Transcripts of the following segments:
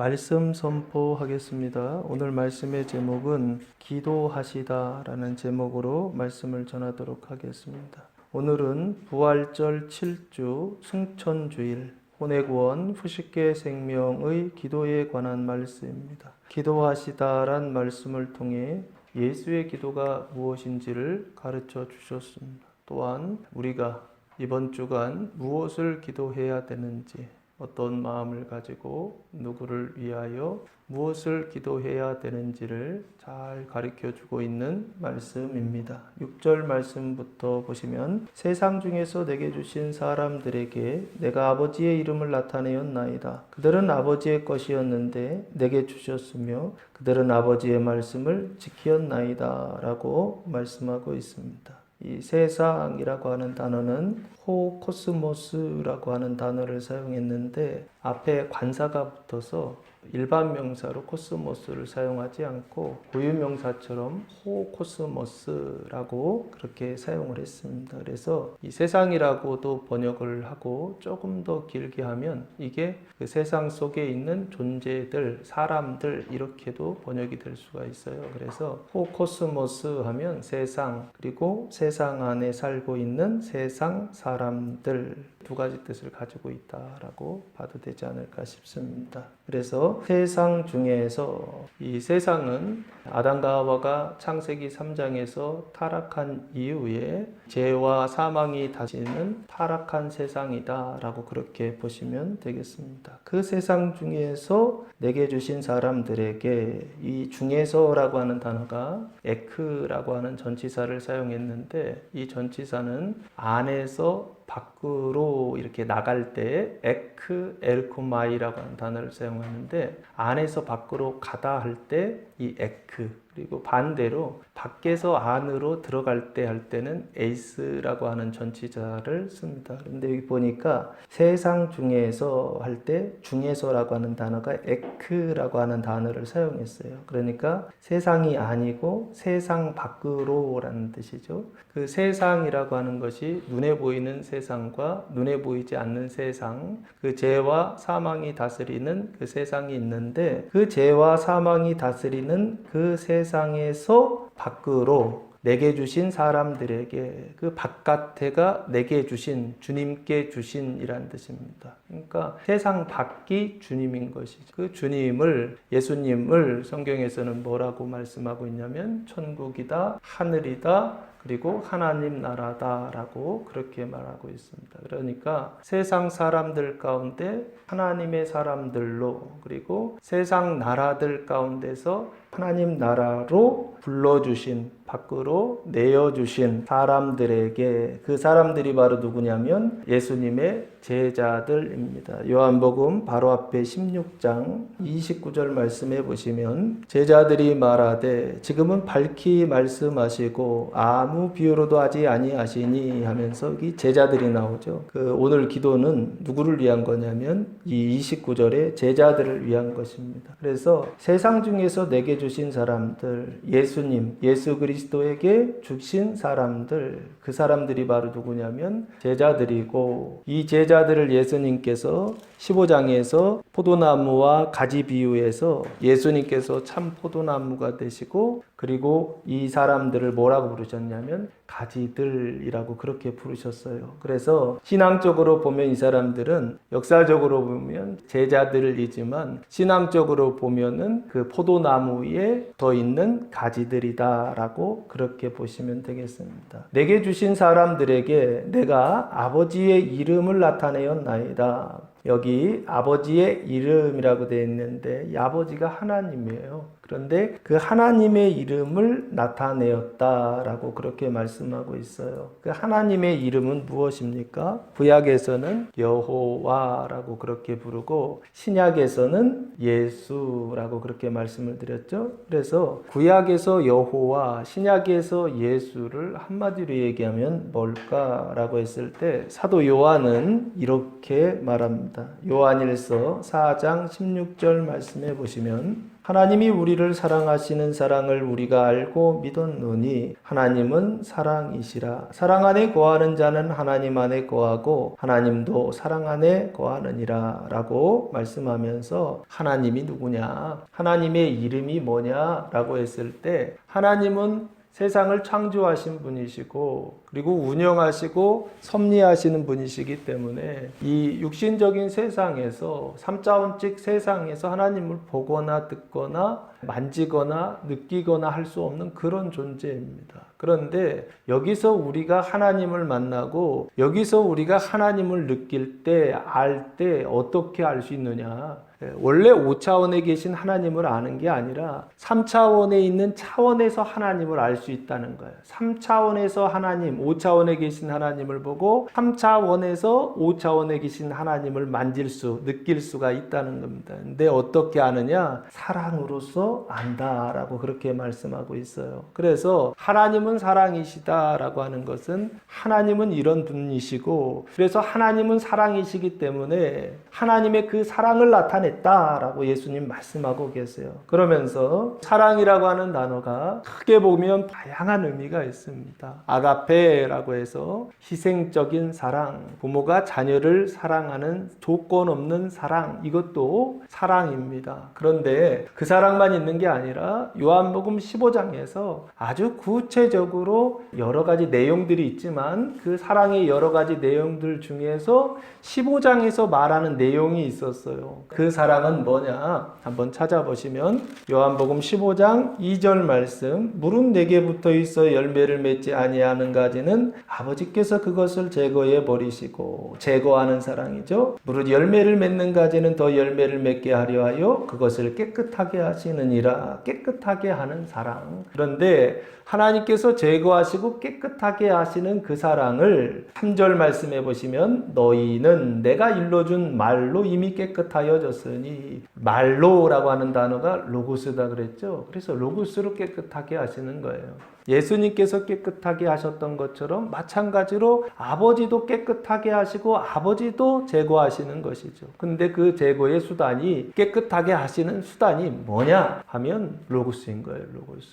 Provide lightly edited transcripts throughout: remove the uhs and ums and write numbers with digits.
말씀 선포하겠습니다. 오늘 말씀의 제목은 기도하시다라는 제목으로 말씀을 전하도록 하겠습니다. 오늘은 부활절 7주 승천주일 혼외구원 후식계 생명의 기도에 관한 말씀입니다. 기도하시다란 말씀을 통해 예수의 기도가 무엇인지를 가르쳐 주셨습니다. 또한 우리가 이번 주간 무엇을 기도해야 되는지, 어떤 마음을 가지고 누구를 위하여 무엇을 기도해야 되는지를 잘 가르쳐 주고 있는 말씀입니다. 6절 말씀부터 보시면 세상 중에서 내게 주신 사람들에게 내가 아버지의 이름을 나타내었나이다. 그들은 아버지의 것이었는데 내게 주셨으며 그들은 아버지의 말씀을 지키었나이다 라고 말씀하고 있습니다. 이 세상이라고 하는 단어는 호코스모스라고 하는 단어를 사용했는데 앞에 관사가 붙어서 일반 명사로 코스모스를 사용하지 않고 고유명사처럼 호코스모스라고 그렇게 사용을 했습니다. 그래서 이 세상이라고도 번역을 하고 조금 더 길게 하면 이게 그 세상 속에 있는 존재들, 사람들 이렇게도 번역이 될 수가 있어요. 그래서 호코스모스 하면 세상, 그리고 세상 안에 살고 있는 세상 사람들, 두 가지 뜻을 가지고 있다라고 봐도 되지 않을까 싶습니다. 그래서 세상 중에서 이 세상은 아담과 하와가 창세기 3장에서 타락한 이후에 죄와 사망이 다지는 타락한 세상이다 라고 그렇게 보시면 되겠습니다. 그 세상 중에서 내게 주신 사람들에게, 이 중에서라고 하는 단어가 에크라고 하는 전치사를 사용했는데 이 전치사는 안에서 밖으로 이렇게 나갈 때 에크 엘코마이라고 하는 단어를 사용하는데 안에서 밖으로 가다 할 때 이 에크, 그리고 반대로 밖에서 안으로 들어갈 때 할 때는 에이스라고 하는 전치사를 씁니다. 그런데 여기 보니까 세상 중에서 할 때 중에서라고 하는 단어가 에크라고 하는 단어를 사용했어요. 그러니까 세상이 아니고 세상 밖으로라는 뜻이죠. 그 세상이라고 하는 것이 눈에 보이는 세상과 눈에 보이지 않는 세상, 그 죄와 사망이 다스리는 그 세상이 있는데 그 죄와 사망이 다스리는 그 세상에서 밖으로 내게 주신 사람들에게, 그 바깥에가 내게 주신, 주님께 주신 이란 뜻입니다. 그러니까 세상 밖이 주님인 것이죠. 그 주님을, 예수님을 성경에서는 뭐라고 말씀하고 있냐면 천국이다, 하늘이다, 그리고 하나님 나라다라고 그렇게 말하고 있습니다. 그러니까 세상 사람들 가운데 하나님의 사람들로, 그리고 세상 나라들 가운데서 하나님 나라로 불러주신, 밖으로 내어주신 사람들에게, 그 사람들이 바로 누구냐면 예수님의 제자들입니다. 요한복음 바로 앞에 16장 29절 말씀해 보시면 제자들이 말하되 지금은 밝히 말씀하시고 아무 비유로도 하지 아니하시니 하면서 이 제자들이 나오죠. 그 오늘 기도는 누구를 위한 거냐면 이 29절에 제자들을 위한 것입니다. 그래서 세상 중에서 내게 주신 사람들, 예수님, 예수 그리스도에게 주신 사람들, 그 사람들이 바로 누구냐면 제자들이고, 이 제자들을 예수님께서 15장에서 포도나무와 가지 비유에서 예수님께서 참 포도나무가 되시고, 그리고 이 사람들을 뭐라고 부르셨냐면 가지들이라고 그렇게 부르셨어요. 그래서 신앙적으로 보면 이 사람들은, 역사적으로 보면 제자들이지만 신앙적으로 보면은 그 포도나무에 더 있는 가지들이다라고 그렇게 보시면 되겠습니다. 내게 주신 사람들에게 내가 아버지의 이름을 나타내었나이다. 여기 아버지의 이름이라고 되어 있는데 이 아버지가 하나님이에요. 그런데 그 하나님의 이름을 나타내었다라고 그렇게 말씀하고 있어요. 그 하나님의 이름은 무엇입니까? 구약에서는 여호와라고 그렇게 부르고 신약에서는 예수라고 그렇게 말씀을 드렸죠. 그래서 구약에서 여호와, 신약에서 예수를 한마디로 얘기하면 뭘까라고 했을 때 사도 요한은 이렇게 말합니다. 요한일서 4장 16절 말씀해 보시면 하나님이 우리를 사랑하시는 사랑을 우리가 알고 믿었노니 하나님은 사랑이시라. 사랑 안에 거하는 자는 하나님 안에 거하고 하나님도 사랑 안에 거하느니라 라고 말씀하면서 하나님이 누구냐? 하나님의 이름이 뭐냐? 라고 했을 때 하나님은 세상을 창조하신 분이시고 그리고 운영하시고 섭리하시는 분이시기 때문에 이 육신적인 세상에서 3차원적 세상에서 하나님을 보거나 듣거나 만지거나 느끼거나 할 수 없는 그런 존재입니다. 그런데 여기서 우리가 하나님을 만나고 여기서 우리가 하나님을 느낄 때, 알 때 어떻게 알 수 있느냐? 원래 5차원에 계신 하나님을 아는 게 아니라 3차원에 있는 차원에서 하나님을 알 수 있다는 거예요. 3차원에서 하나님, 5차원에 계신 하나님을 보고 3차원에서 5차원에 계신 하나님을 만질 수, 느낄 수가 있다는 겁니다. 근데 어떻게 아느냐? 사랑으로서 안다라고 그렇게 말씀하고 있어요. 그래서 하나님은 사랑이시다라고 하는 것은 하나님은 이런 분이시고 그래서 하나님은 사랑이시기 때문에 하나님의 그 사랑을 나타냈다라고 예수님 말씀하고 계세요. 그러면서 사랑이라고 하는 단어가 크게 보면 다양한 의미가 있습니다. 아가페라고 해서 희생적인 사랑, 부모가 자녀를 사랑하는 조건 없는 사랑, 이것도 사랑입니다. 그런데 그 사랑만 있는 게 아니라 요한복음 15장에서 아주 구체적으로 여러 가지 내용들이 있지만 그 사랑의 여러 가지 내용들 중에서 15장에서 말하는 내용이 있었어요. 그 사랑은 뭐냐? 한번 찾아보시면 요한복음 15장 2절 말씀, 물은 내게 붙어 있어 열매를 맺지 아니하는 가지는 아버지께서 그것을 제거해 버리시고, 제거하는 사랑이죠. 무릇 열매를 맺는 가지는 더 열매를 맺게 하려 하여 그것을 깨끗하게 하시느니라. 깨끗하게 하는 사랑. 그런데 하나님께서 제거하시고 깨끗하게 하시는 그 사랑을 3절 말씀해 보시면 너희는 내가 일러준 말로 이미 깨끗하여졌으니, 말로라고 하는 단어가 로고스다 그랬죠. 그래서 로고스로 깨끗하게 하시는 거예요. 예수님께서 깨끗하게 하셨던 것처럼 마찬가지로 아버지도 깨끗하게 하시고 아버지도 제거하시는 것이죠. 근데 그 제거의 수단이, 깨끗하게 하시는 수단이 뭐냐 하면 로고스인 거예요.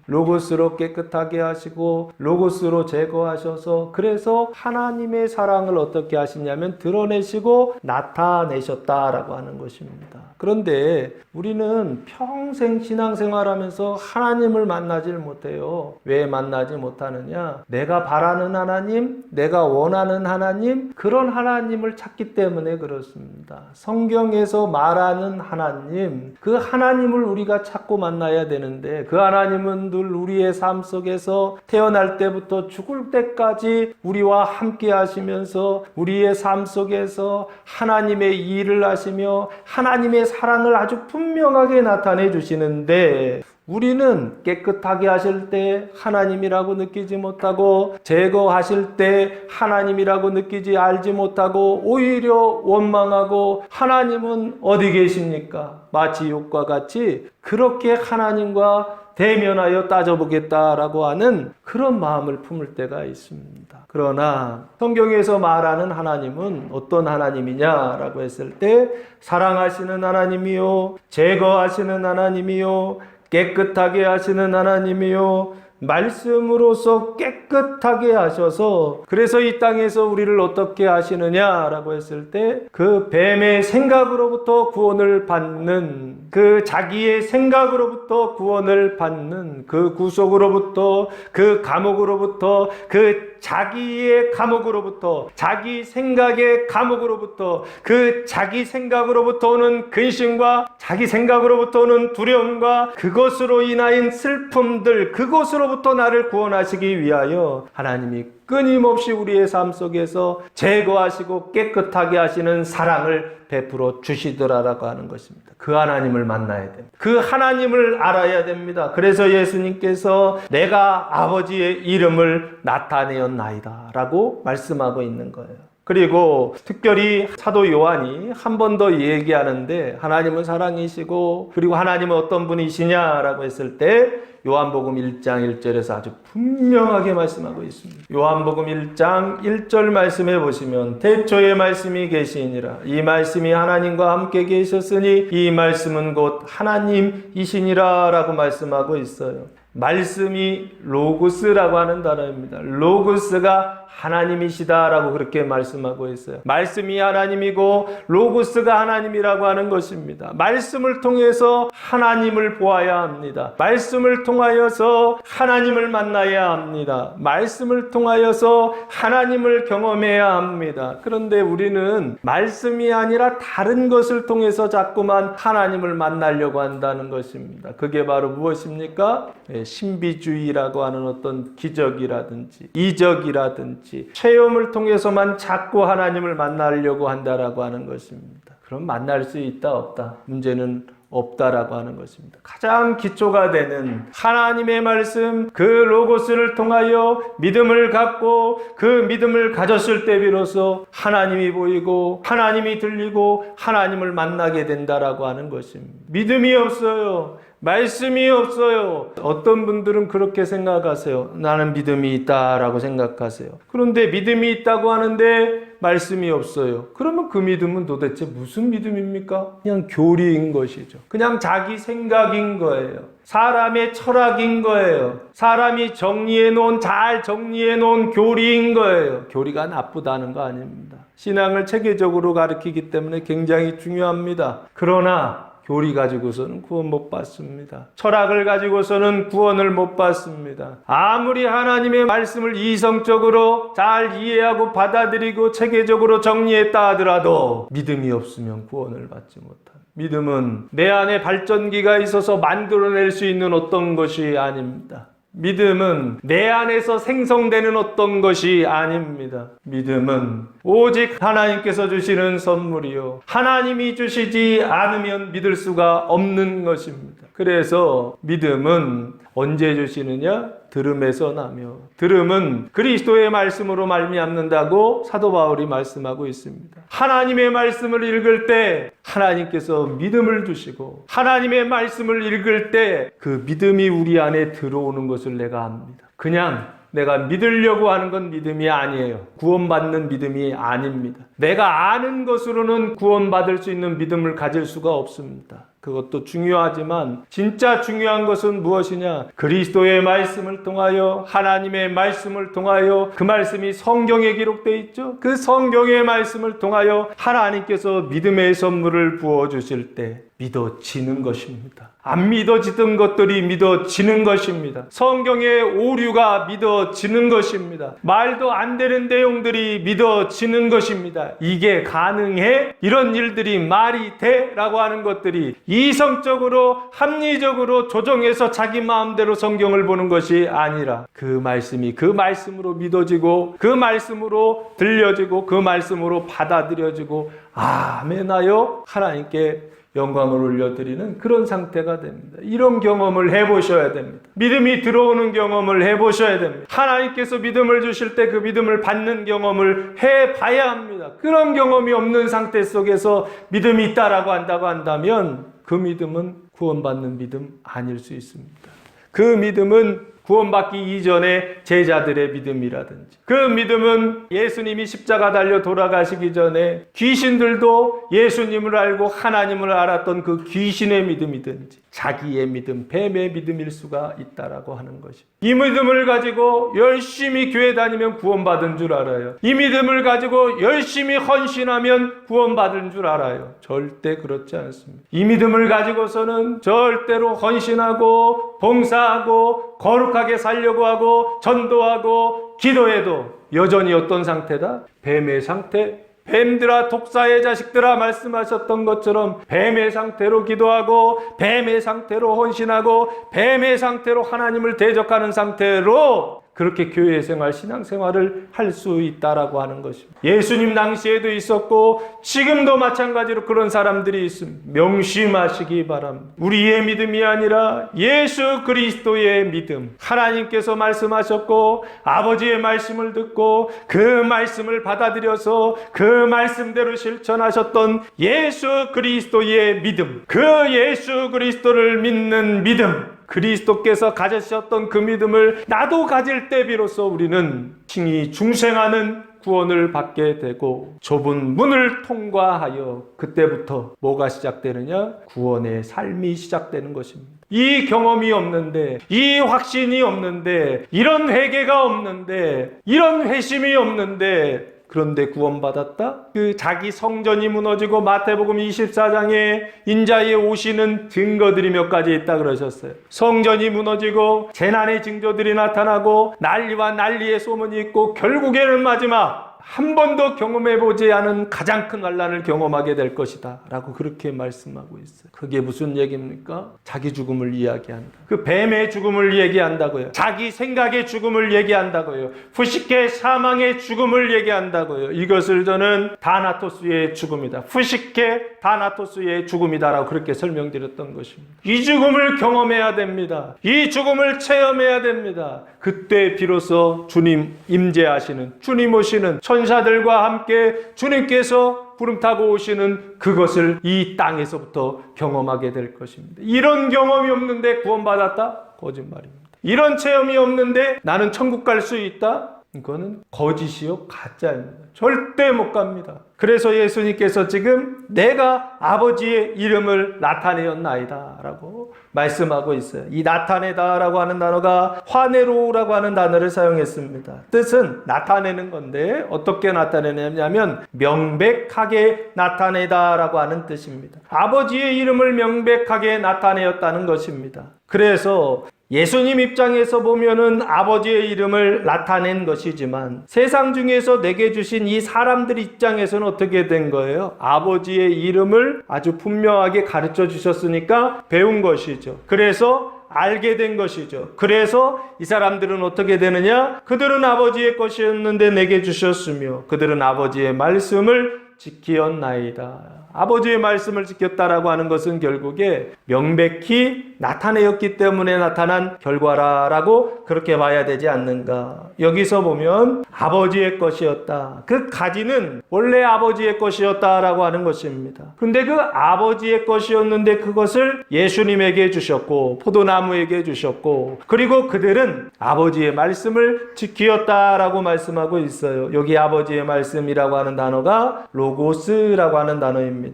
로고스로 깨끗하게 하시고 로고스로 제거하셔서, 그래서 하나님의 사랑을 어떻게 하시냐면 드러내시고 나타내셨다라고 하는 것입니다. 그런데 우리는 평생 신앙생활하면서 하나님을 만나질 못해요. 왜 만나지 못하느냐? 내가 바라는 하나님, 내가 원하는 하나님, 그런 하나님을 찾기 때문에 그렇습니다. 성경에서 말하는 하나님, 그 하나님을 우리가 찾고 만나야 되는데 그 하나님은 늘 우리의 삶 속에서 태어날 때부터 죽을 때까지 우리와 함께 하시면서 우리의 삶 속에서 하나님의 일을 하시며 하나님의 사랑을 아주 분명하게 나타내 주시는데, 우리는 깨끗하게 하실 때 하나님이라고 느끼지 못하고 제거하실 때 하나님이라고 느끼지 알지 못하고 오히려 원망하고 하나님은 어디 계십니까? 마치 욕과 같이 그렇게 하나님과 대면하여 따져보겠다라고 하는 그런 마음을 품을 때가 있습니다. 그러나 성경에서 말하는 하나님은 어떤 하나님이냐라고 했을 때 사랑하시는 하나님이요, 제거하시는 하나님이요, 깨끗하게 하시는 하나님이요, 말씀으로서 깨끗하게 하셔서, 그래서 이 땅에서 우리를 어떻게 하시느냐라고 했을 때 그 뱀의 생각으로부터 구원을 받는, 그 자기의 생각으로부터 구원을 받는, 그 구속으로부터, 그 감옥으로부터, 그 자기의 감옥으로부터, 자기 생각의 감옥으로부터, 그 자기 생각으로부터 오는 근심과 자기 생각으로부터 오는 두려움과 그것으로 인하인 슬픔들, 그것으로부터 나를 구원하시기 위하여 하나님이 끊임없이 우리의 삶 속에서 제거하시고 깨끗하게 하시는 사랑을 베풀어 주시더라라고 하는 것입니다. 그 하나님을 만나야 됩니다. 그 하나님을 알아야 됩니다. 그래서 예수님께서 내가 아버지의 이름을 나타내었나이다 라고 말씀하고 있는 거예요. 그리고 특별히 사도 요한이 한 번 더 얘기하는데, 하나님은 사랑이시고 그리고 하나님은 어떤 분이시냐라고 했을 때 요한복음 1장 1절에서 아주 분명하게 말씀하고 있습니다. 요한복음 1장 1절 말씀해 보시면 태초에 말씀이 계시니라. 이 말씀이 하나님과 함께 계셨으니 이 말씀은 곧 하나님이시니라 라고 말씀하고 있어요. 말씀이 로고스라고 하는 단어입니다. 로고스가 하나님이시다라고 그렇게 말씀하고 있어요. 말씀이 하나님이고 로고스가 하나님이라고 하는 것입니다. 말씀을 통해서 하나님을 보아야 합니다. 말씀을 통하여서 하나님을 만나야 합니다. 말씀을 통하여서 하나님을 경험해야 합니다. 그런데 우리는 말씀이 아니라 다른 것을 통해서 자꾸만 하나님을 만나려고 한다는 것입니다. 그게 바로 무엇입니까? 신비주의라고 하는 어떤 기적이라든지 이적이라든지 체험을 통해서만 자꾸 하나님을 만나려고 한다라고 하는 것입니다. 그럼 만날 수 있다 없다? 문제는 없다라고 하는 것입니다. 가장 기초가 되는 하나님의 말씀, 그 로고스를 통하여 믿음을 갖고 그 믿음을 가졌을 때 비로소 하나님이 보이고 하나님이 들리고 하나님을 만나게 된다라고 하는 것입니다. 믿음이 없어요. 말씀이 없어요. 어떤 분들은 그렇게 생각하세요. 나는 믿음이 있다라고 생각하세요. 그런데 믿음이 있다고 하는데 말씀이 없어요. 그러면 그 믿음은 도대체 무슨 믿음입니까? 그냥 교리인 것이죠. 그냥 자기 생각인 거예요. 사람의 철학인 거예요. 사람이 잘 정리해 놓은 교리인 거예요. 교리가 나쁘다는 거 아닙니다. 신앙을 체계적으로 가르치기 때문에 굉장히 중요합니다. 그러나 교리 가지고서는 구원 못 받습니다. 철학을 가지고서는 구원을 못 받습니다. 아무리 하나님의 말씀을 이성적으로 잘 이해하고 받아들이고 체계적으로 정리했다 하더라도 믿음이 없으면 구원을 받지 못합니다. 믿음은 내 안에 발전기가 있어서 만들어낼 수 있는 어떤 것이 아닙니다. 믿음은 내 안에서 생성되는 어떤 것이 아닙니다. 믿음은 오직 하나님께서 주시는 선물이요, 하나님이 주시지 않으면 믿을 수가 없는 것입니다. 그래서 믿음은 언제 주시느냐? 들음에서 나며, 들음은 그리스도의 말씀으로 말미암는다고 사도 바울이 말씀하고 있습니다. 하나님의 말씀을 읽을 때 하나님께서 믿음을 주시고, 하나님의 말씀을 읽을 때 그 믿음이 우리 안에 들어오는 것을 내가 압니다. 그냥 내가 믿으려고 하는 건 믿음이 아니에요. 구원받는 믿음이 아닙니다. 내가 아는 것으로는 구원받을 수 있는 믿음을 가질 수가 없습니다. 그것도 중요하지만 진짜 중요한 것은 무엇이냐? 그리스도의 말씀을 통하여, 하나님의 말씀을 통하여, 그 말씀이 성경에 기록되어 있죠. 그 성경의 말씀을 통하여 하나님께서 믿음의 선물을 부어주실 때 믿어지는 것입니다. 안 믿어지던 것들이 믿어지는 것입니다. 성경의 오류가 믿어지는 것입니다. 말도 안 되는 내용들이 믿어지는 것입니다. 이게 가능해? 이런 일들이 말이 돼? 라고 하는 것들이 이성적으로 합리적으로 조정해서 자기 마음대로 성경을 보는 것이 아니라 그 말씀이 그 말씀으로 믿어지고, 그 말씀으로 들려지고, 그 말씀으로 받아들여지고 아멘하여 하나님께 영광을 올려드리는 그런 상태가 됩니다. 이런 경험을 해보셔야 됩니다. 믿음이 들어오는 경험을 해보셔야 됩니다. 하나님께서 믿음을 주실 때 그 믿음을 받는 경험을 해봐야 합니다. 그런 경험이 없는 상태 속에서 믿음이 있다라고 한다면 그 믿음은 구원받는 믿음 아닐 수 있습니다. 그 믿음은 구원받기 이전의 제자들의 믿음이라든지, 그 믿음은 예수님이 십자가 달려 돌아가시기 전에 귀신들도 예수님을 알고 하나님을 알았던 그 귀신의 믿음이든지 자기의 믿음, 뱀의 믿음일 수가 있다라고 하는 것입니다. 이 믿음을 가지고 열심히 교회 다니면 구원받은 줄 알아요. 이 믿음을 가지고 열심히 헌신하면 구원받은 줄 알아요. 절대 그렇지 않습니다. 이 믿음을 가지고서는 절대로 헌신하고 봉사하고 거룩하게 살려고 하고 전도하고 기도해도 여전히 어떤 상태다? 뱀의 상태. 뱀들아, 독사의 자식들아 말씀하셨던 것처럼 뱀의 상태로 기도하고 뱀의 상태로 헌신하고 뱀의 상태로 하나님을 대적하는 상태로 그렇게 교회 생활, 신앙 생활을 할 수 있다라고 하는 것입니다. 예수님 당시에도 있었고 지금도 마찬가지로 그런 사람들이 있습니다. 명심하시기 바랍니다. 우리의 믿음이 아니라 예수 그리스도의 믿음. 하나님께서 말씀하셨고 아버지의 말씀을 듣고 그 말씀을 받아들여서 그 말씀대로 실천하셨던 예수 그리스도의 믿음. 그 예수 그리스도를 믿는 믿음. 그리스도께서 가지셨던 그 믿음을 나도 가질 때 비로소 우리는 칭히 중생하는 구원을 받게 되고 좁은 문을 통과하여 그때부터 뭐가 시작되느냐? 구원의 삶이 시작되는 것입니다. 이 경험이 없는데, 이 확신이 없는데, 이런 회개가 없는데, 이런 회심이 없는데, 그런데 구원받았다? 그 자기 성전이 무너지고 마태복음 24장에 인자에 오시는 증거들이 몇 가지 있다 그러셨어요. 성전이 무너지고 재난의 징조들이 나타나고 난리와 난리의 소문이 있고 결국에는 마지막 한 번도 경험해보지 않은 가장 큰 환난을 경험하게 될 것이다 라고 그렇게 말씀하고 있어요. 그게 무슨 얘기입니까? 자기 죽음을 이야기한다. 그 뱀의 죽음을 얘기한다고요. 자기 생각의 죽음을 얘기한다고요. 푸시케 사망의 죽음을 얘기한다고요. 이것을 저는 다나토스의 죽음이다. 푸시케 다나토스의 죽음이다라고 그렇게 설명드렸던 것입니다. 이 죽음을 경험해야 됩니다. 이 죽음을 체험해야 됩니다. 그때 비로소 주님 임재하시는, 주님 오시는, 천사들과 함께 주님께서 구름 타고 오시는 그것을 이 땅에서부터 경험하게 될 것입니다. 이런 경험이 없는데 구원받았다? 거짓말입니다. 이런 체험이 없는데 나는 천국 갈 수 있다? 이거는 거짓이요, 가짜입니다. 절대 못 갑니다. 그래서 예수님께서 지금 내가 아버지의 이름을 나타내었나이다 라고 말씀하고 있어요. 이 나타내다 라고 하는 단어가 화네로라고 하는 단어를 사용했습니다. 뜻은 나타내는 건데 어떻게 나타내냐면 명백하게 나타내다 라고 하는 뜻입니다. 아버지의 이름을 명백하게 나타내었다는 것입니다. 그래서 예수님 입장에서 보면은 아버지의 이름을 나타낸 것이지만 세상 중에서 내게 주신 이 사람들 입장에서는 어떻게 된 거예요? 아버지의 이름을 아주 분명하게 가르쳐 주셨으니까 배운 것이죠. 그래서 알게 된 것이죠. 그래서 이 사람들은 어떻게 되느냐? 그들은 아버지의 것이었는데 내게 주셨으며 그들은 아버지의 말씀을 지키었나이다. 아버지의 말씀을 지켰다라고 하는 것은 결국에 명백히 나타내었기 때문에 나타난 결과라고 그렇게 봐야 되지 않는가. 여기서 보면 아버지의 것이었다. 그 가지는 원래 아버지의 것이었다라고 하는 것입니다. 근데 그 아버지의 것이었는데 그것을 예수님에게 주셨고 포도나무에게 주셨고 그리고 그들은 아버지의 말씀을 지키었다라고 말씀하고 있어요. 여기 아버지의 말씀이라고 하는 단어가 로고스라고 하는 단어입니다.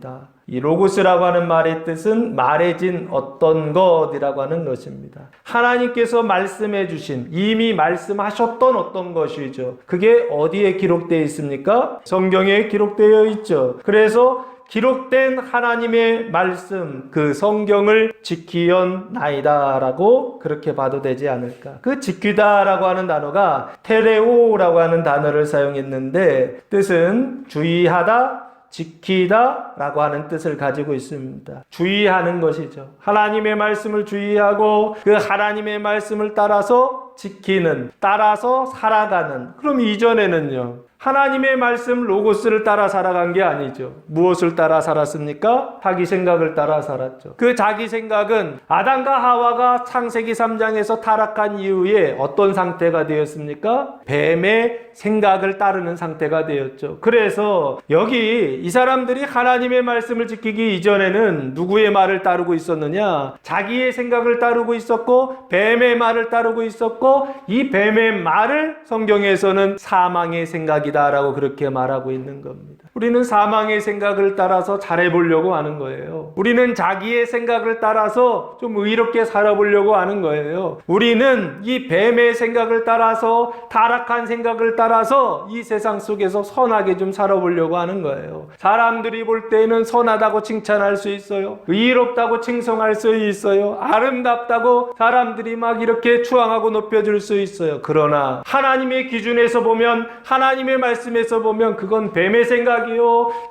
이 로고스라고 하는 말의 뜻은 말해진 어떤 것이라고 하는 것입니다. 하나님께서 말씀해 주신, 이미 말씀하셨던 어떤 것이죠. 그게 어디에 기록되어 있습니까? 성경에 기록되어 있죠. 그래서 기록된 하나님의 말씀, 그 성경을 지키었나이다 라고 그렇게 봐도 되지 않을까. 그 지키다 라고 하는 단어가 테레오라고 하는 단어를 사용했는데 뜻은 주의하다, 지키다 라고 하는 뜻을 가지고 있습니다. 주의하는 것이죠. 하나님의 말씀을 주의하고 그 하나님의 말씀을 따라서 지키는, 따라서 살아가는. 그럼 이전에는요, 하나님의 말씀 로고스를 따라 살아간 게 아니죠. 무엇을 따라 살았습니까? 자기 생각을 따라 살았죠. 그 자기 생각은 아담과 하와가 창세기 3장에서 타락한 이후에 어떤 상태가 되었습니까? 뱀의 생각을 따르는 상태가 되었죠. 그래서 여기 이 사람들이 하나님의 말씀을 지키기 이전에는 누구의 말을 따르고 있었느냐? 자기의 생각을 따르고 있었고 뱀의 말을 따르고 있었고 이 뱀의 말을 성경에서는 사망의 생각이다 라고 그렇게 말하고 있는 겁니다. 우리는 사망의 생각을 따라서 잘해보려고 하는 거예요. 우리는 자기의 생각을 따라서 좀 의롭게 살아보려고 하는 거예요. 우리는 이 뱀의 생각을 따라서 타락한 생각을 따라서 이 세상 속에서 선하게 좀 살아보려고 하는 거예요. 사람들이 볼 때는 선하다고 칭찬할 수 있어요. 의롭다고 칭송할 수 있어요. 아름답다고 사람들이 막 이렇게 추앙하고 높여줄 수 있어요. 그러나 하나님의 기준에서 보면, 하나님의 말씀에서 보면 그건 뱀의 생각이요,